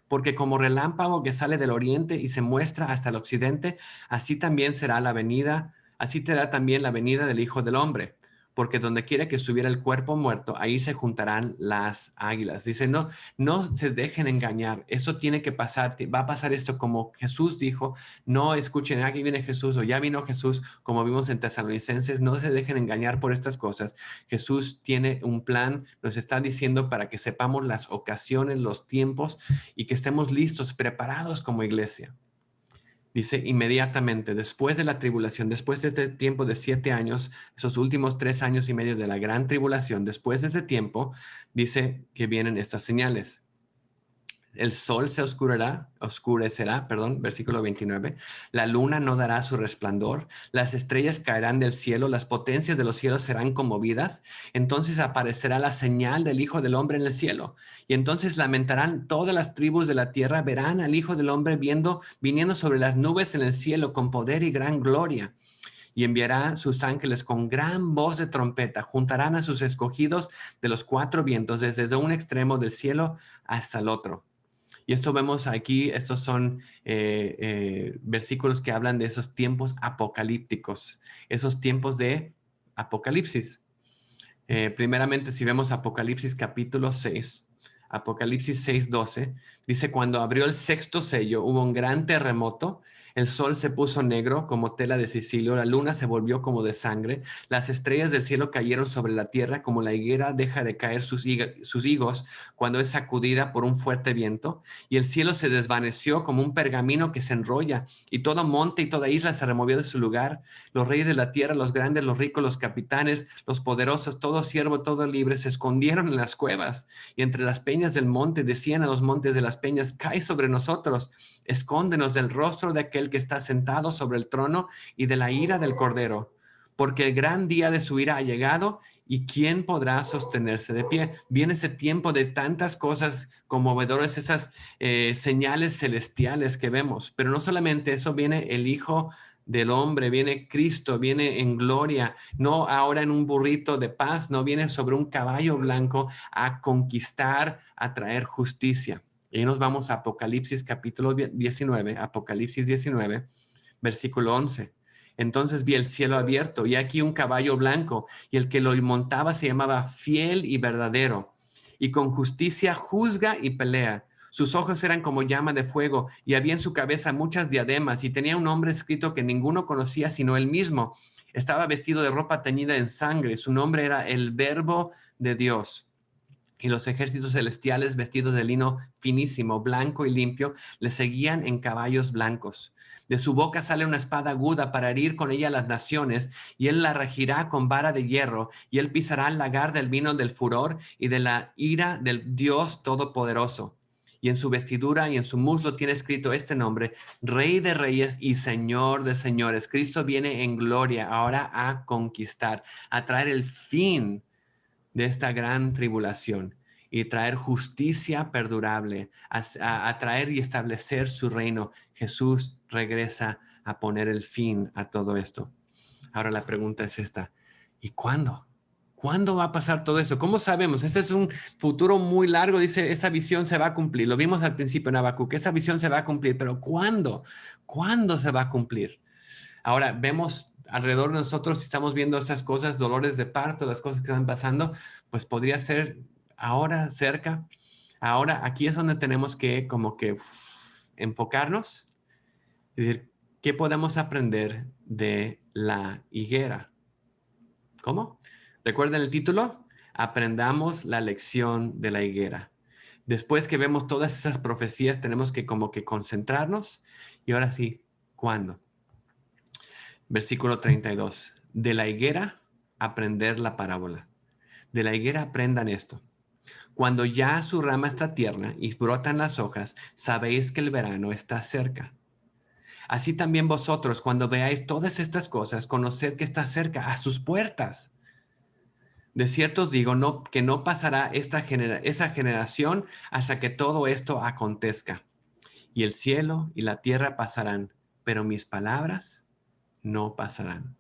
Porque como relámpago que sale del oriente y se muestra hasta el occidente, así también será la venida. Así será también la venida del Hijo del Hombre, porque donde quiera que estuviera el cuerpo muerto, ahí se juntarán las águilas. Dice, no, no se dejen engañar, eso tiene que pasar, va a pasar esto como Jesús dijo, no escuchen, aquí viene Jesús o ya vino Jesús, como vimos en Tesalonicenses, no se dejen engañar por estas cosas. Jesús tiene un plan, nos está diciendo para que sepamos las ocasiones, los tiempos y que estemos listos, preparados como iglesia. Dice inmediatamente, después de la tribulación, después de este tiempo de 7 años, esos últimos 3 años y medio de la gran tribulación, después de ese tiempo, dice que vienen estas señales. El sol se oscurecerá, versículo 29. La luna no dará su resplandor, las estrellas caerán del cielo, las potencias de los cielos serán conmovidas. Entonces aparecerá la señal del Hijo del Hombre en el cielo. Y entonces lamentarán todas las tribus de la tierra, verán al Hijo del Hombre viniendo sobre las nubes en el cielo con poder y gran gloria. Y enviará sus ángeles con gran voz de trompeta, juntarán a sus escogidos de los 4 vientos, desde un extremo del cielo hasta el otro. Y esto vemos aquí, estos son versículos que hablan de esos tiempos apocalípticos, esos tiempos de Apocalipsis. Primeramente, si vemos Apocalipsis capítulo 6, Apocalipsis 6:12, dice, cuando abrió el 6º sello, hubo un gran terremoto, el sol se puso negro como tela de Sicilio, la luna se volvió como de sangre, las estrellas del cielo cayeron sobre la tierra como la higuera deja de caer sus higos cuando es sacudida por un fuerte viento, y el cielo se desvaneció como un pergamino que se enrolla, y todo monte y toda isla se removió de su lugar. Los reyes de la tierra, los grandes, los ricos, los capitanes, los poderosos, todo siervo, todo libre, se escondieron en las cuevas, y entre las peñas del monte decían a los montes de las peñas, cae sobre nosotros, escóndenos del rostro de aquel que está sentado sobre el trono y de la ira del Cordero, porque el gran día de su ira ha llegado, y ¿quién podrá sostenerse de pie? Viene ese tiempo de tantas cosas conmovedoras, esas señales celestiales que vemos, pero no solamente eso, viene el Hijo del Hombre, viene Cristo, viene en gloria, no ahora en un burrito de paz, no viene sobre un caballo blanco a conquistar, a traer justicia. Y ahí nos vamos a Apocalipsis capítulo 19, Apocalipsis 19, versículo 11. Entonces vi el cielo abierto y aquí un caballo blanco, y el que lo montaba se llamaba Fiel y Verdadero, y con justicia juzga y pelea. Sus ojos eran como llama de fuego, y había en su cabeza muchas diademas, y tenía un nombre escrito que ninguno conocía sino él mismo. Estaba vestido de ropa teñida en sangre, su nombre era el Verbo de Dios. Y los ejércitos celestiales, vestidos de lino finísimo, blanco y limpio, le seguían en caballos blancos. De su boca sale una espada aguda para herir con ella a las naciones, y él la regirá con vara de hierro, y él pisará el lagar del vino del furor y de la ira del Dios Todopoderoso. Y en su vestidura y en su muslo tiene escrito este nombre: Rey de Reyes y Señor de Señores. Cristo viene en gloria ahora a conquistar, a traer el fin de esta gran tribulación y traer justicia perdurable, a traer y establecer su reino. Jesús regresa a poner el fin a todo esto. Ahora la pregunta es esta: ¿y cuándo? ¿Cuándo va a pasar todo esto? ¿Cómo sabemos? Este es un futuro muy largo, dice, esta visión se va a cumplir. Lo vimos al principio en Habacuc, esta visión se va a cumplir, pero ¿cuándo? ¿Cuándo se va a cumplir? Ahora vemos alrededor de nosotros, si estamos viendo estas cosas, dolores de parto, las cosas que están pasando, pues podría ser ahora cerca. Ahora aquí es donde tenemos que como que enfocarnos, es decir, ¿qué podemos aprender de la higuera? ¿Cómo? ¿Recuerdan el título? Aprendamos la lección de la higuera. Después que vemos todas esas profecías, tenemos que como que concentrarnos. Y ahora sí, ¿cuándo? Versículo 32. De la higuera, aprender la parábola. De la higuera aprendan esto. Cuando ya su rama está tierna y brotan las hojas, sabéis que el verano está cerca. Así también vosotros, cuando veáis todas estas cosas, conoced que está cerca, a sus puertas. De cierto os digo, que no pasará esa generación hasta que todo esto acontezca. Y el cielo y la tierra pasarán, pero mis palabras no pasarán.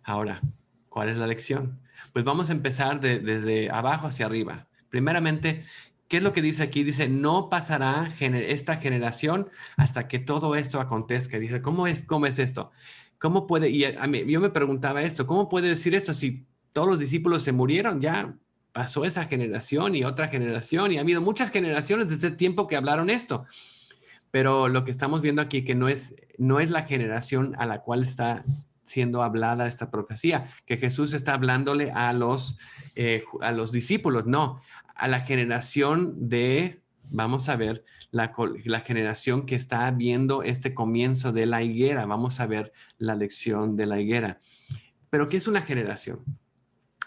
Ahora, ¿cuál es la lección? Pues vamos a empezar desde abajo hacia arriba. Primeramente, ¿qué es lo que dice aquí? Dice, no pasará esta generación hasta que todo esto acontezca. Dice, ¿cómo es esto? ¿Cómo puede? Y yo me preguntaba esto, ¿cómo puede decir esto si todos los discípulos se murieron? Ya pasó esa generación y otra generación y ha habido muchas generaciones desde ese tiempo que hablaron esto. Pero lo que estamos viendo aquí que no es la generación a la cual está siendo hablada esta profecía, que Jesús está hablándole a los discípulos, no, a la generación vamos a ver, la generación que está viendo este comienzo de la higuera, vamos a ver la lección de la higuera. Pero ¿qué es una generación?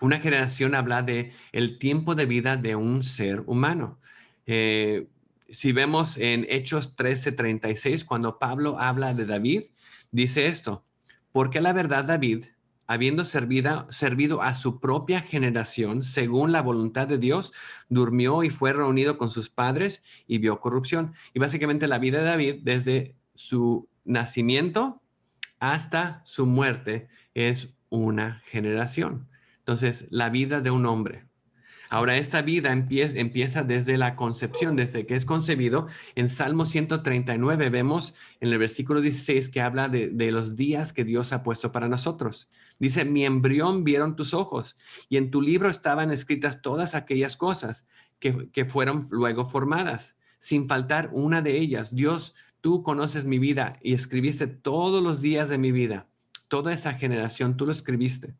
Una generación habla de el tiempo de vida de un ser humano. Si vemos en Hechos 13:36, cuando Pablo habla de David, dice esto, porque la verdad David, habiendo servido a su propia generación, según la voluntad de Dios, durmió y fue reunido con sus padres y vio corrupción. Y básicamente la vida de David, desde su nacimiento hasta su muerte, es una generación. Entonces, la vida de un hombre. Ahora, esta vida empieza desde la concepción, desde que es concebido. En Salmo 139 vemos en el versículo 16 que habla de los días que Dios ha puesto para nosotros. Dice, mi embrión vieron tus ojos y en tu libro estaban escritas todas aquellas cosas que fueron luego formadas, sin faltar una de ellas. Dios, tú conoces mi vida y escribiste todos los días de mi vida. Toda esa generación, tú lo escribiste.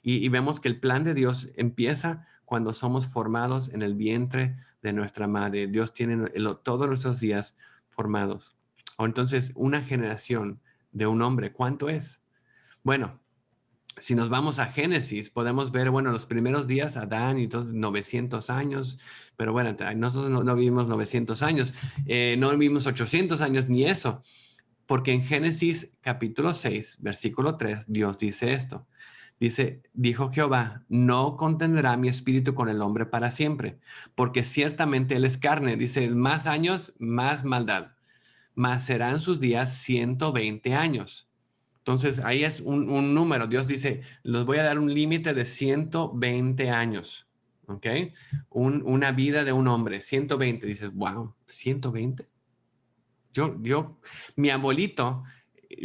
Y vemos que el plan de Dios empieza cuando somos formados en el vientre de nuestra madre. Dios tiene todos nuestros días formados. O entonces, una generación de un hombre, ¿cuánto es? Bueno, si nos vamos a Génesis, podemos ver, bueno, los primeros días, Adán y todos, 900 años, pero bueno, nosotros no vivimos 900 años, no vivimos 800 años, ni eso, porque en Génesis capítulo 6, versículo 3, Dios dice esto. Dice, dijo Jehová, no contendrá mi espíritu con el hombre para siempre, porque ciertamente él es carne. Dice, más años, más maldad, mas serán sus días 120 años. Entonces, ahí es un número. Dios dice, los voy a dar un límite de 120 años, ¿ok? Una vida de un hombre, 120. Dices, wow, 120. Mi abuelito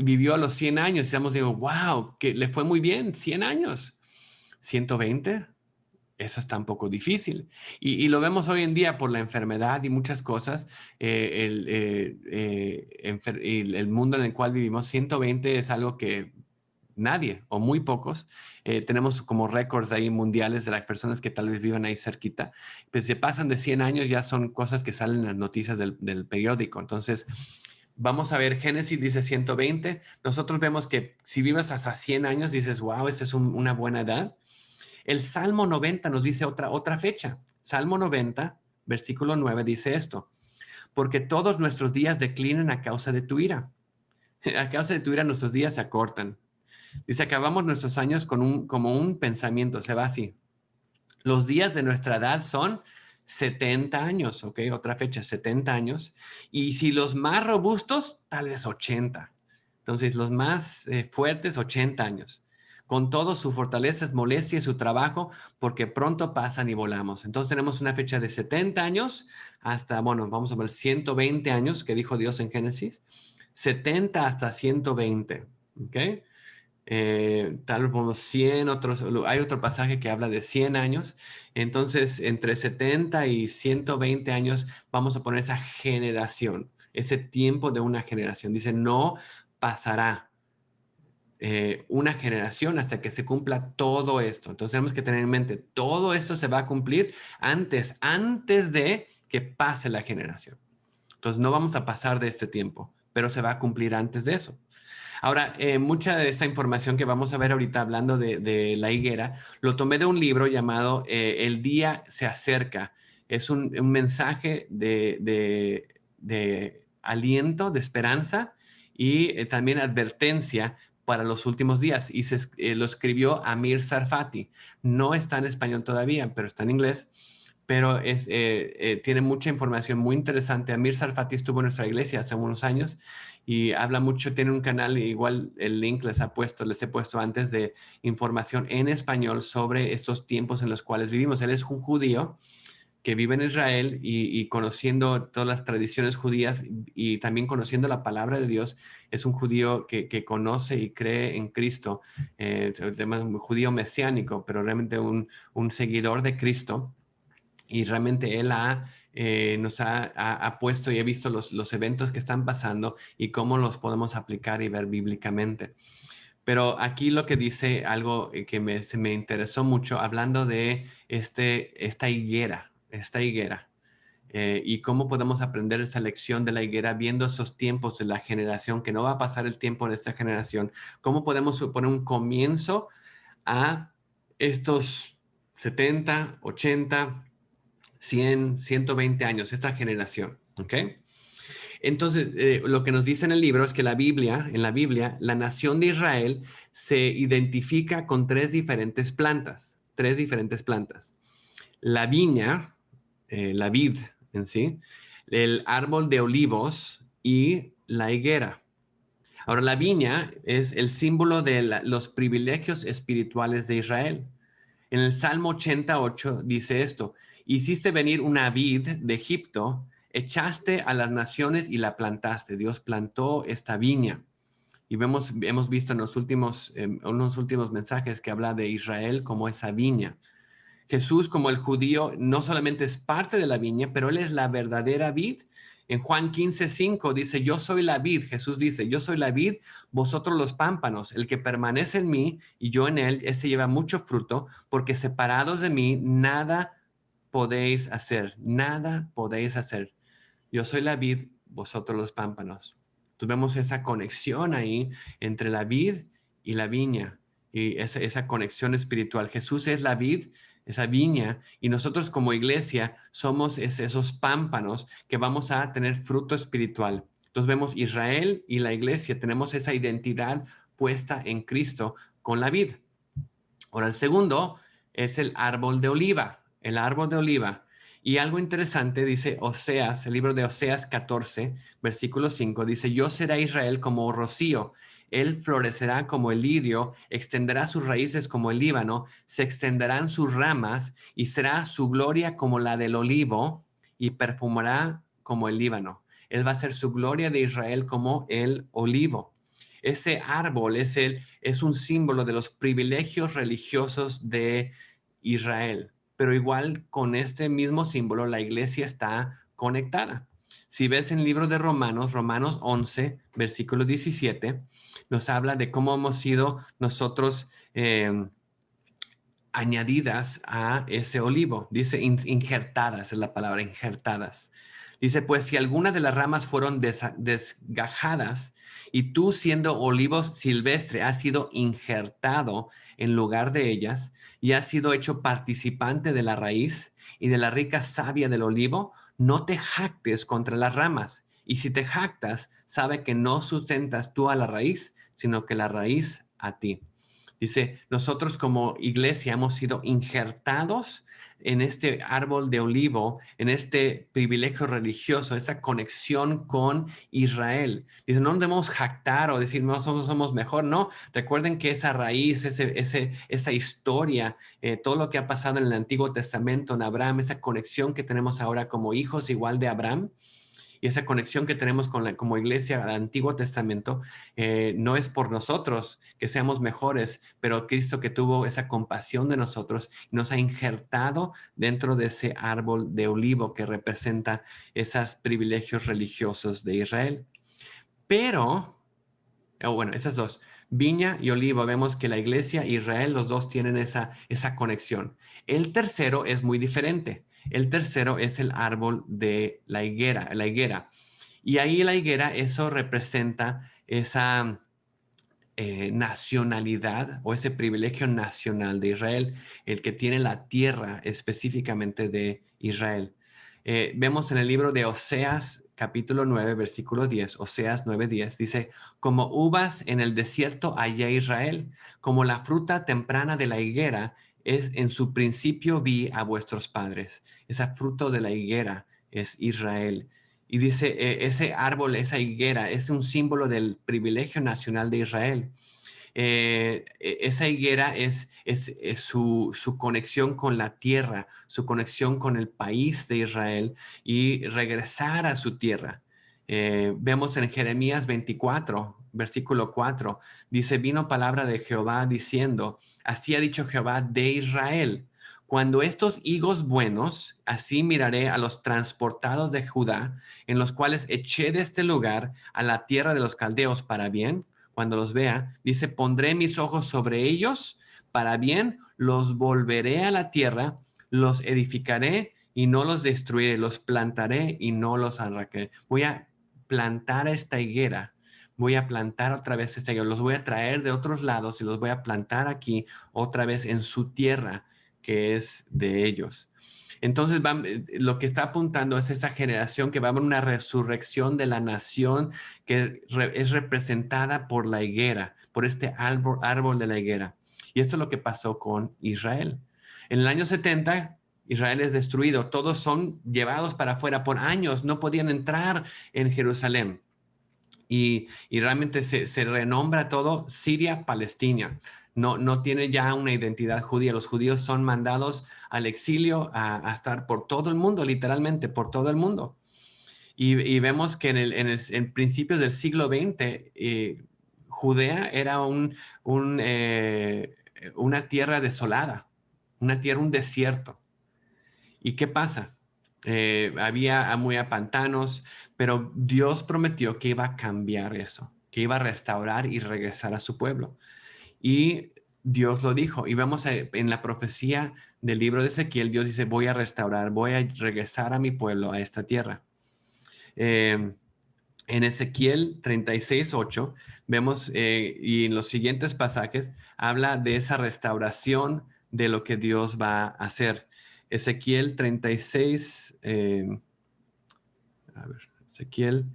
vivió a los 100 años y estamos digo, wow, que le fue muy bien, 100 añy 120, eso está un poco difícil. Y lo vemos hoy en día por la enfermedad y muchas cosas. El mundo en el cual vivimos, 120 es algo que nadie o muy pocos. Tenemos como récords ahí mundiales de las personas que tal vez vivan ahí cerquita. Pues se pasan de 100 años, ya son cosas que salen en las noticias del periódico. Entonces, vamos a ver, Génesis dice 120. Nosotros vemos que si vives hasta 100 años, dices, wow, esa es una buena edad. El Salmo 90 nos dice otra fecha. Salmo 90, versículo 9, dice esto. Porque todos nuestros días declinan a causa de tu ira. A causa de tu ira nuestros días se acortan. Dice, acabamos nuestros años como un pensamiento, se va así. Los días de nuestra edad son 70 años, ¿ok? Otra fecha, 70 años. Y si los más robustos, tal vez 80. Entonces, los más fuertes, 80 años. Con todo, su fortaleza es molestia y su trabajo, porque pronto pasan y volamos. Entonces, tenemos una fecha de 70 años hasta, bueno, vamos a ver, 120 años, que dijo Dios en Génesis. 70 hasta 120, ¿ok? Tal vez como 100 otros, hay otro pasaje que habla de 100 años, entonces entre 70 y 120 años vamos a poner esa generación, ese tiempo de una generación. Dice, no pasará una generación hasta que se cumpla todo esto. Entonces tenemos que tener en mente, todo esto se va a cumplir antes de que pase la generación. Entonces no vamos a pasar de este tiempo, pero se va a cumplir antes de eso. Ahora, mucha de esta información que vamos a ver ahorita hablando de la higuera, lo tomé de un libro llamado El día se acerca. Es un mensaje de aliento, de esperanza y también advertencia para los últimos días. Y lo escribió Amir Sarfati. No está en español todavía, pero está en inglés. Pero tiene mucha información muy interesante. Amir Sarfati estuvo en nuestra iglesia hace unos años y habla mucho, tiene un canal, igual el link les he puesto antes, de información en español sobre estos tiempos en los cuales vivimos. Él es un judío que vive en Israel y conociendo todas las tradiciones judías y también conociendo la palabra de Dios, es un judío que conoce y cree en Cristo, un judío mesiánico, pero realmente un seguidor de Cristo. Y realmente él nos ha puesto y ha visto los eventos que están pasando y cómo los podemos aplicar y ver bíblicamente. Pero aquí lo que dice algo que se me interesó mucho, hablando de esta higuera, y cómo podemos aprender esta lección de la higuera viendo esos tiempos de la generación, que no va a pasar el tiempo de esta generación, cómo podemos poner un comienzo a estos 70, 80, 100, 120 años, esta generación, ¿ok? Entonces, lo que nos dice en el libro es que en la Biblia, la nación de Israel se identifica con tres diferentes plantas. La viña, la vid en sí, el árbol de olivos y la higuera. Ahora, la viña es el símbolo de los privilegios espirituales de Israel. En el Salmo 88 dice esto: hiciste venir una vid de Egipto, echaste a las naciones y la plantaste. Dios plantó esta viña. Y hemos visto en unos últimos mensajes que habla de Israel como esa viña. Jesús, como el judío, no solamente es parte de la viña, pero él es la verdadera vid. En Juan 15:5 dice, yo soy la vid. Jesús dice, yo soy la vid, vosotros los pámpanos. El que permanece en mí y yo en él, este lleva mucho fruto, porque separados de mí, nada podéis hacer. Nada podéis hacer. Yo soy la vid, vosotros los pámpanos. Entonces vemos esa conexión ahí entre la vid y la viña, y esa conexión espiritual. Jesús es la vid, esa viña, y nosotros como iglesia somos esos pámpanos que vamos a tener fruto espiritual. Entonces vemos Israel y la iglesia, tenemos esa identidad puesta en Cristo con la vid. Ahora, el segundo es el árbol de oliva, el árbol de oliva. Y algo interesante dice Oseas, el libro de Oseas 14, versículo 5, dice, yo seré Israel como rocío, él florecerá como el lirio, extenderá sus raíces como el Líbano, se extenderán sus ramas y será su gloria como la del olivo y perfumará como el Líbano. Él va a ser su gloria de Israel como el olivo. Ese árbol es un símbolo de los privilegios religiosos de Israel, pero igual con este mismo símbolo la iglesia está conectada. Si ves en el libro de Romanos, Romanos 11, versículo 17, nos habla de cómo hemos sido nosotros añadidas a ese olivo. Dice injertadas, es la palabra, injertadas. Dice, pues si alguna de las ramas fueron desgajadas y tú siendo olivo silvestre has sido injertado en lugar de ellas y has sido hecho participante de la raíz y de la rica savia del olivo, no te jactes contra las ramas. Y si te jactas, sabe que no sustentas tú a la raíz, sino que la raíz a ti. Dice, nosotros como iglesia hemos sido injertados en este árbol de olivo, en este privilegio religioso, esta conexión con Israel. Dice, no nos debemos jactar o decir, nosotros somos mejor. No, recuerden que esa raíz, esa historia, todo lo que ha pasado en el Antiguo Testamento, en Abraham, esa conexión que tenemos ahora como hijos igual de Abraham, y esa conexión que tenemos como iglesia al Antiguo Testamento, no es por nosotros que seamos mejores, pero Cristo que tuvo esa compasión de nosotros nos ha injertado dentro de ese árbol de olivo que representa esos privilegios religiosos de Israel. Pero, bueno, esas dos, viña y olivo, vemos que la iglesia e Israel, los dos tienen esa conexión. El tercero es muy diferente. El tercero es el árbol de la higuera. Y ahí la higuera, eso representa esa nacionalidad o ese privilegio nacional de Israel, el que tiene la tierra específicamente de Israel. Vemos en el libro de Oseas capítulo 9, versículo 10, Oseas 9:10, dice, como uvas en el desierto hallé Israel, como la fruta temprana de la higuera, es en su principio vi a vuestros padres. Ese fruto de la higuera es Israel. Y dice, ese árbol, esa higuera, es un símbolo del privilegio nacional de Israel. Esa higuera es su conexión con la tierra, su conexión con el país de Israel y regresar a su tierra. Vemos en Jeremías 24, versículo 4, dice, vino palabra de Jehová diciendo, así ha dicho Jehová de Israel. Cuando estos higos buenos, así miraré a los transportados de Judá, en los cuales eché de este lugar a la tierra de los caldeos para bien. Cuando los vea, dice, pondré mis ojos sobre ellos para bien, los volveré a la tierra, los edificaré y no los destruiré, los plantaré y no los arrancaré. Voy a plantar esta higuera, voy a plantar otra vez esta higuera, los voy a traer de otros lados y los voy a plantar aquí otra vez en su tierra que es de ellos. Entonces, lo que está apuntando es esta generación que va a haber una resurrección de la nación que es representada por la higuera, por este árbol de la higuera. Y esto es lo que pasó con Israel. En el año 70, Israel es destruido. Todos son llevados para afuera por años. No podían entrar en Jerusalén. Y realmente se renombra todo Siria-Palestina. No tiene ya una identidad judía. Los judíos son mandados al exilio a estar por todo el mundo, literalmente por todo el mundo. Y vemos que en principios del siglo XX, Judea era una tierra desolada, un desierto. ¿Y qué pasa? Había muy a pantanos, pero Dios prometió que iba a cambiar eso, que iba a restaurar y regresar a su pueblo. Y Dios lo dijo. Y vemos en la profecía del libro de Ezequiel, Dios dice, voy a restaurar, voy a regresar a mi pueblo, a esta tierra. En Ezequiel 36:8 vemos, y en los siguientes pasajes, habla de esa restauración de lo que Dios va a hacer. Ezequiel 36, Ezequiel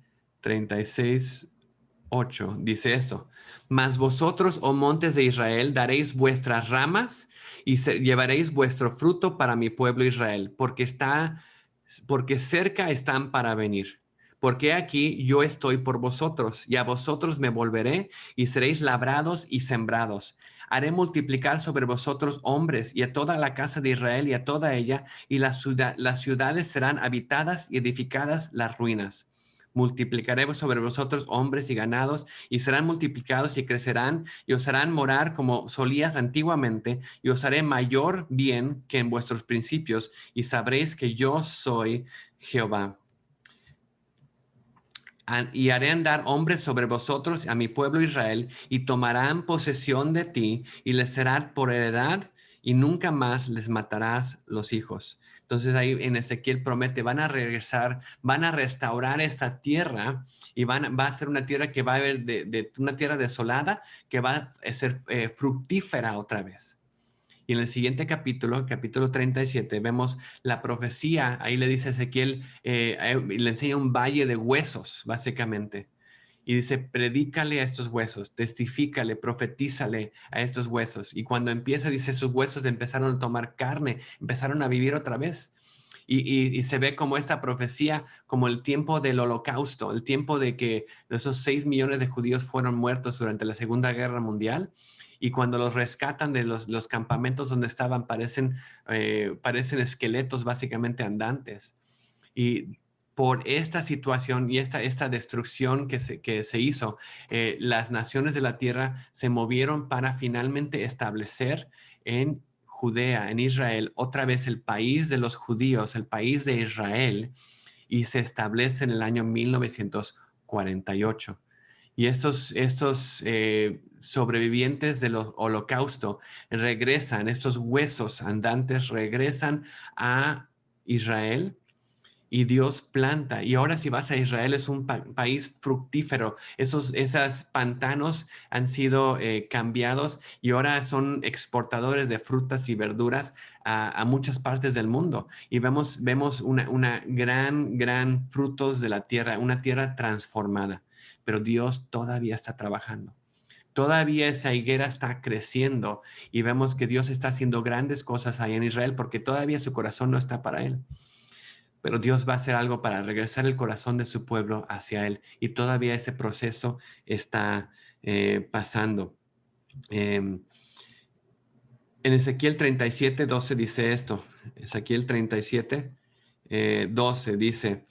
36:8 dice esto: mas vosotros, oh montes de Israel, daréis vuestras ramas y llevaréis vuestro fruto para mi pueblo Israel, porque cerca están para venir. Porque aquí yo estoy por vosotros, y a vosotros me volveré, y seréis labrados y sembrados. Haré multiplicar sobre vosotros hombres, y a toda la casa de Israel, y a toda ella, y las ciudades serán habitadas y edificadas las ruinas. Multiplicaré sobre vosotros hombres y ganados, y serán multiplicados y crecerán, y os harán morar como solías antiguamente, y os haré mayor bien que en vuestros principios, y sabréis que yo soy Jehová. Y haré andar hombres sobre vosotros, a mi pueblo Israel, y tomarán posesión de ti, y les será por heredad, y nunca más les matarás los hijos. Entonces ahí en Ezequiel promete, van a regresar, van a restaurar esta tierra, y va a ser una tierra que va a haber una tierra desolada, que va a ser fructífera otra vez. Y en el siguiente capítulo, capítulo 37, vemos la profecía. Ahí le dice a Ezequiel, le enseña un valle de huesos, básicamente. Y dice, predícale a estos huesos, testifícale, profetízale a estos huesos. Y cuando empieza, dice, sus huesos empezaron a tomar carne, empezaron a vivir otra vez. Y se ve como esta profecía, como el tiempo del holocausto, el tiempo de que esos 6 millones de judíos fueron muertos durante la Segunda Guerra Mundial. Y cuando los rescatan de los campamentos donde estaban, parecen esqueletos básicamente andantes. Y por esta situación y esta destrucción que se hizo, las naciones de la tierra se movieron para finalmente establecer en Judea, en Israel, otra vez el país de los judíos, el país de Israel, y se establece en el año 1948. Y estos sobrevivientes del holocausto regresan, estos huesos andantes regresan a Israel, y Dios planta. Y ahora si vas a Israel es un país fructífero. Esos pantanos han sido cambiados y ahora son exportadores de frutas y verduras a muchas partes del mundo y vemos una gran frutos de la tierra, una tierra transformada. Pero Dios todavía está trabajando. Todavía esa higuera está creciendo y vemos que Dios está haciendo grandes cosas ahí en Israel porque todavía su corazón no está para Él. Pero Dios va a hacer algo para regresar el corazón de su pueblo hacia Él y todavía ese proceso está pasando. En Ezequiel 37:12 dice esto. Ezequiel 37:12 dice: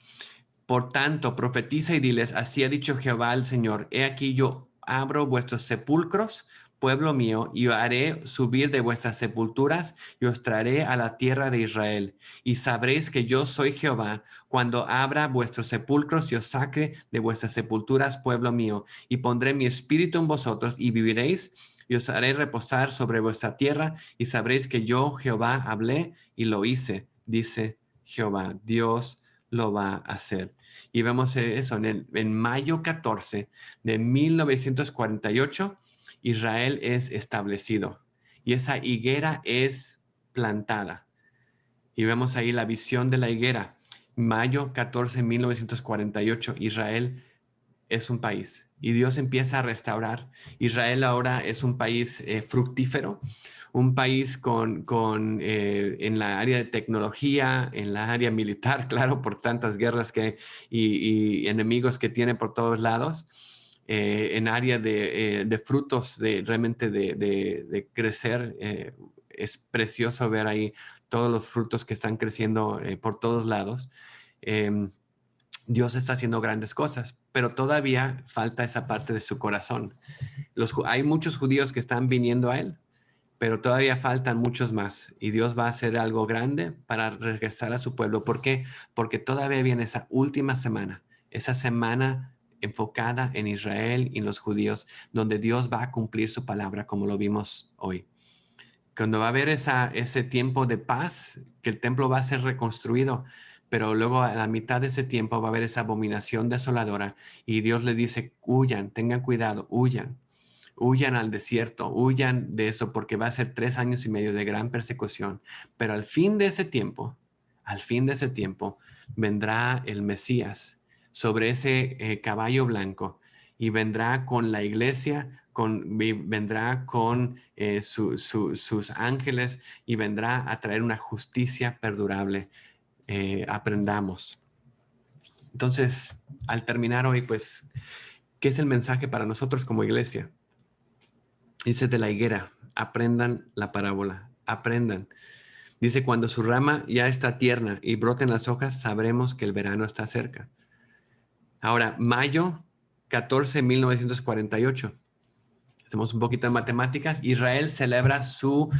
por tanto, profetiza y diles, así ha dicho Jehová el Señor, he aquí yo abro vuestros sepulcros, pueblo mío, y haré subir de vuestras sepulturas y os traeré a la tierra de Israel. Y sabréis que yo soy Jehová cuando abra vuestros sepulcros y os saque de vuestras sepulturas, pueblo mío, y pondré mi espíritu en vosotros y viviréis y os haré reposar sobre vuestra tierra y sabréis que yo, Jehová, hablé y lo hice, dice Jehová. Dios lo va a hacer. Y vemos eso en mayo 14 de 1948, Israel es establecido y esa higuera es plantada. Y vemos ahí la visión de la higuera. Mayo 14, 1948, Israel es un país y Dios empieza a restaurar. Israel ahora es un país fructífero, un país en la área de tecnología, en la área militar, claro, por tantas guerras y enemigos que tiene por todos lados, en área de frutos, realmente de crecer. Es precioso ver ahí todos los frutos que están creciendo por todos lados. Dios está haciendo grandes cosas, pero todavía falta esa parte de su corazón. Hay muchos judíos que están viniendo a Él, pero todavía faltan muchos más y Dios va a hacer algo grande para regresar a su pueblo. ¿Por qué? Porque todavía viene esa última semana, esa semana enfocada en Israel y en los judíos, donde Dios va a cumplir su palabra como lo vimos hoy. Cuando va a haber ese tiempo de paz, que el templo va a ser reconstruido, pero luego a la mitad de ese tiempo va a haber esa abominación desoladora y Dios le dice, huyan, tengan cuidado, huyan al desierto, huyan de eso porque va a ser 3 años y medio de gran persecución. Pero al fin de ese tiempo, vendrá el Mesías sobre ese caballo blanco y vendrá con la iglesia, vendrá con sus ángeles y vendrá a traer una justicia perdurable. Aprendamos. Entonces, al terminar hoy, pues, ¿qué es el mensaje para nosotros como iglesia? Dice de la higuera, aprendan la parábola, aprendan. Dice, cuando su rama ya está tierna y broten las hojas, sabremos que el verano está cerca. Ahora, mayo 14, 1948. Hacemos un poquito de matemáticas. Israel celebra su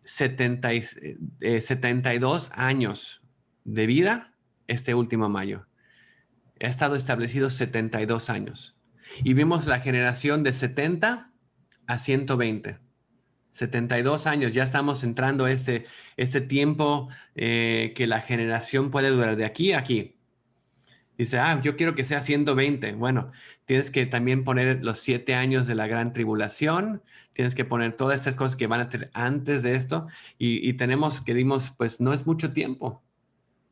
72 años de vida este último mayo. Ha estado establecido 72 años. Y vimos la generación de 70 a 120. 72 años, ya estamos entrando a este tiempo que la generación puede durar de aquí a aquí. Dice, yo quiero que sea 120. Bueno, tienes que también poner los 7 años de la gran tribulación, tienes que poner todas estas cosas que van a tener antes de esto y tenemos que dimos, pues no es mucho tiempo.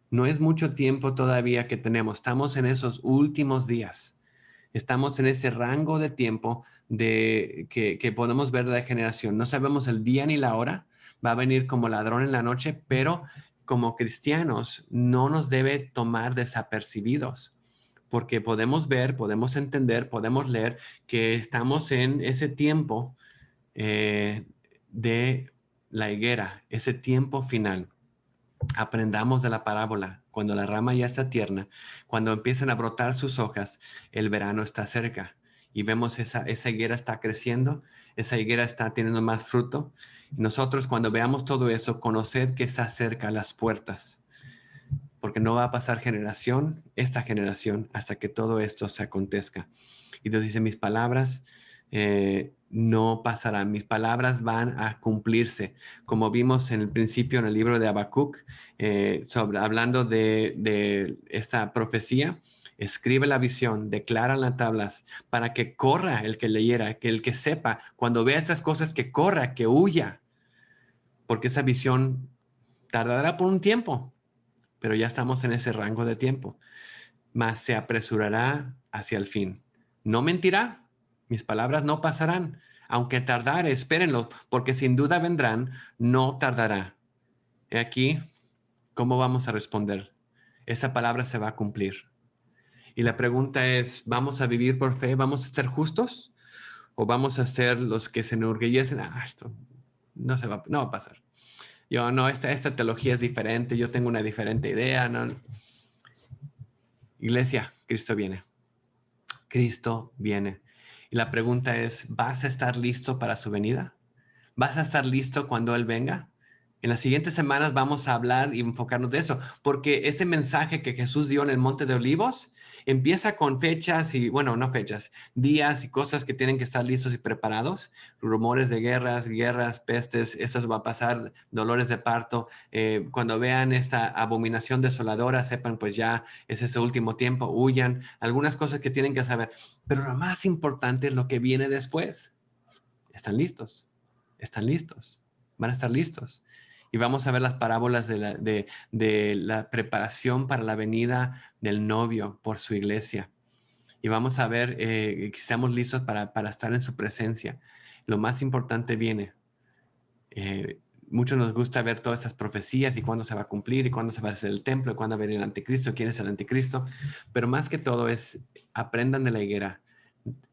No es mucho tiempo todavía que tenemos. Estamos en esos últimos días. Estamos en ese rango de tiempo que podemos ver de la generación. No sabemos el día ni la hora. Va a venir como ladrón en la noche, pero como cristianos no nos debe tomar desapercibidos, porque podemos ver, podemos entender, podemos leer que estamos en ese tiempo de la higuera, ese tiempo final. Aprendamos de la parábola. Cuando la rama ya está tierna, cuando empiezan a brotar sus hojas, el verano está cerca. Y vemos esa higuera está creciendo, esa higuera está teniendo más fruto. Y nosotros cuando veamos todo eso, conoced que está cerca las puertas. Porque no va a pasar esta generación, hasta que todo esto se acontezca. Y Dios dice, mis palabras no pasarán, mis palabras van a cumplirse. Como vimos en el principio en el libro de Habacuc, hablando de esta profecía, escribe la visión, declara las tablas, para que corra el que leyera, que el que sepa, cuando vea estas cosas, que corra, que huya, porque esa visión Tardará por un tiempo, pero ya estamos en ese rango de tiempo. Mas se apresurará hacia el fin. No mentirá, mis palabras no pasarán. Aunque tardare, espérenlo, porque sin duda vendrán, no tardará. He aquí, ¿cómo vamos a responder? Esa palabra se va a cumplir. Y la pregunta es, ¿vamos a vivir por fe? ¿Vamos a ser justos? ¿O vamos a ser los que se enorgullecen? Esto no va a pasar. Yo no, esta teología es diferente, yo tengo una diferente idea. No. Iglesia, Cristo viene. Cristo viene. Y la pregunta es, ¿vas a estar listo para su venida? ¿Vas a estar listo cuando Él venga? En las siguientes semanas vamos a hablar y enfocarnos de eso, porque este mensaje que Jesús dio en el Monte de Olivos empieza con fechas y, bueno, no fechas, días y cosas que tienen que estar listos y preparados. Rumores de guerras, pestes, eso va a pasar, dolores de parto. Cuando vean esta abominación desoladora, sepan, pues ya es ese último tiempo, huyan. Algunas cosas que tienen que saber. Pero lo más importante es lo que viene después. ¿Están listos? ¿Están listos? ¿Van a estar listos? Y vamos a ver las parábolas de la preparación para la venida del novio por su iglesia. Y vamos a ver que estamos listos para estar en su presencia. Lo más importante viene. Muchos nos gusta ver todas estas profecías y cuándo se va a cumplir y cuándo se va a hacer el templo y cuándo va a venir el anticristo, quién es el anticristo. Pero más que todo es, aprendan de la higuera.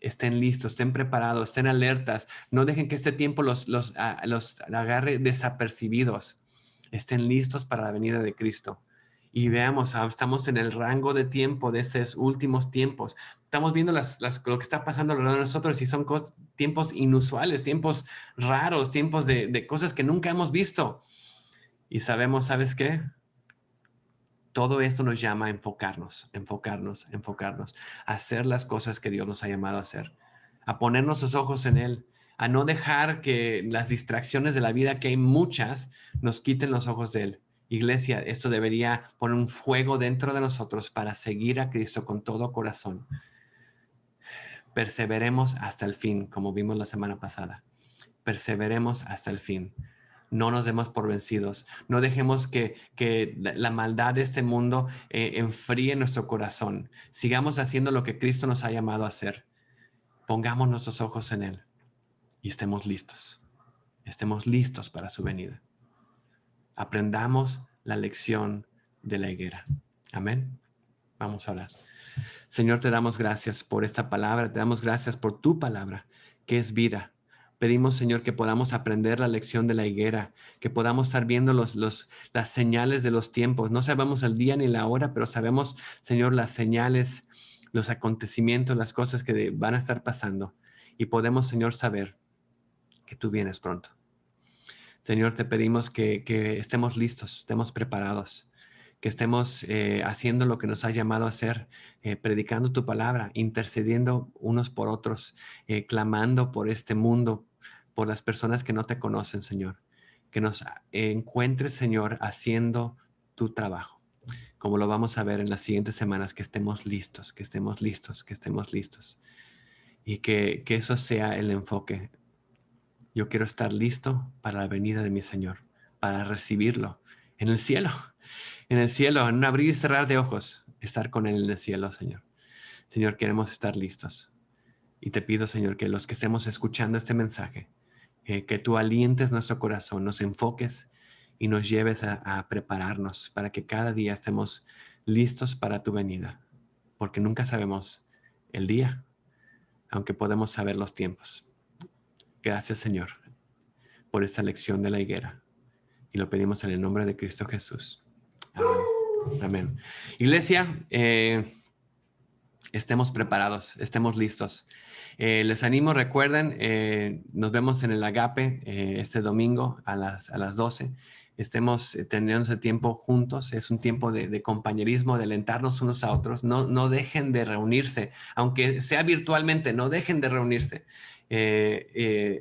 Estén listos, estén preparados, estén alertas. No dejen que este tiempo los agarre desapercibidos. Estén listos para la venida de Cristo. Y veamos, estamos en el rango de tiempo de esos últimos tiempos. Estamos viendo lo que está pasando alrededor de nosotros y son tiempos inusuales, tiempos raros, tiempos de cosas que nunca hemos visto. Y sabemos, ¿sabes qué? Todo esto nos llama a enfocarnos, a hacer las cosas que Dios nos ha llamado a hacer, a poner nuestros ojos en Él, a no dejar que las distracciones de la vida, que hay muchas, nos quiten los ojos de Él. Iglesia, esto debería poner un fuego dentro de nosotros para seguir a Cristo con todo corazón. Perseveremos hasta el fin, como vimos la semana pasada. Perseveremos hasta el fin. No nos demos por vencidos. No dejemos que la maldad de este mundo enfríe nuestro corazón. Sigamos haciendo lo que Cristo nos ha llamado a hacer. Pongamos nuestros ojos en Él y estemos listos. Estemos listos para su venida. Aprendamos la lección de la higuera. Amén. Vamos a orar. Señor, te damos gracias por esta palabra. Te damos gracias por tu palabra, que es vida. Pedimos, Señor, que podamos aprender la lección de la higuera, que podamos estar viendo las señales de los tiempos. No sabemos el día ni la hora, pero sabemos, Señor, las señales, los acontecimientos, las cosas que van a estar pasando. Y podemos, Señor, saber que tú vienes pronto. Señor, te pedimos que estemos listos, estemos preparados, que estemos haciendo lo que nos ha llamado a hacer, predicando tu palabra, intercediendo unos por otros, clamando por este mundo, por las personas que no te conocen, Señor. Que nos encuentres, Señor, haciendo tu trabajo. Como lo vamos a ver en las siguientes semanas, que estemos listos, que estemos listos, que estemos listos. Y que eso sea el enfoque. Yo quiero estar listo para la venida de mi Señor, para recibirlo en el cielo. En el cielo, en un abrir y cerrar de ojos, estar con Él en el cielo, Señor. Señor, queremos estar listos. Y te pido, Señor, que los que estemos escuchando este mensaje, que tú alientes nuestro corazón, nos enfoques y nos lleves a prepararnos para que cada día estemos listos para tu venida. Porque nunca sabemos el día, aunque podemos saber los tiempos. Gracias, Señor, por esta lección de la higuera. Y lo pedimos en el nombre de Cristo Jesús. Amén. Amén. Iglesia, estemos preparados, estemos listos. Les animo, recuerden, nos vemos en el Agape este domingo a las 12. Estemos teniendo ese tiempo juntos. Es un tiempo de compañerismo, de alentarnos unos a otros. No dejen de reunirse, aunque sea virtualmente, no dejen de reunirse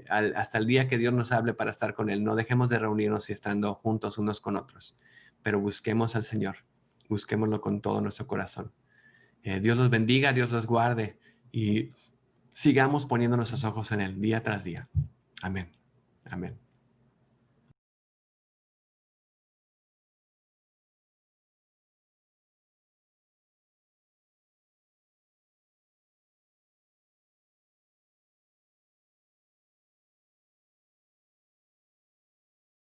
hasta el día que Dios nos hable para estar con Él. No dejemos de reunirnos y estando juntos unos con otros, pero busquemos al Señor, busquémoslo con todo nuestro corazón. Dios los bendiga, Dios los guarde y sigamos poniendo nuestros ojos en Él día tras día. Amén. Amén.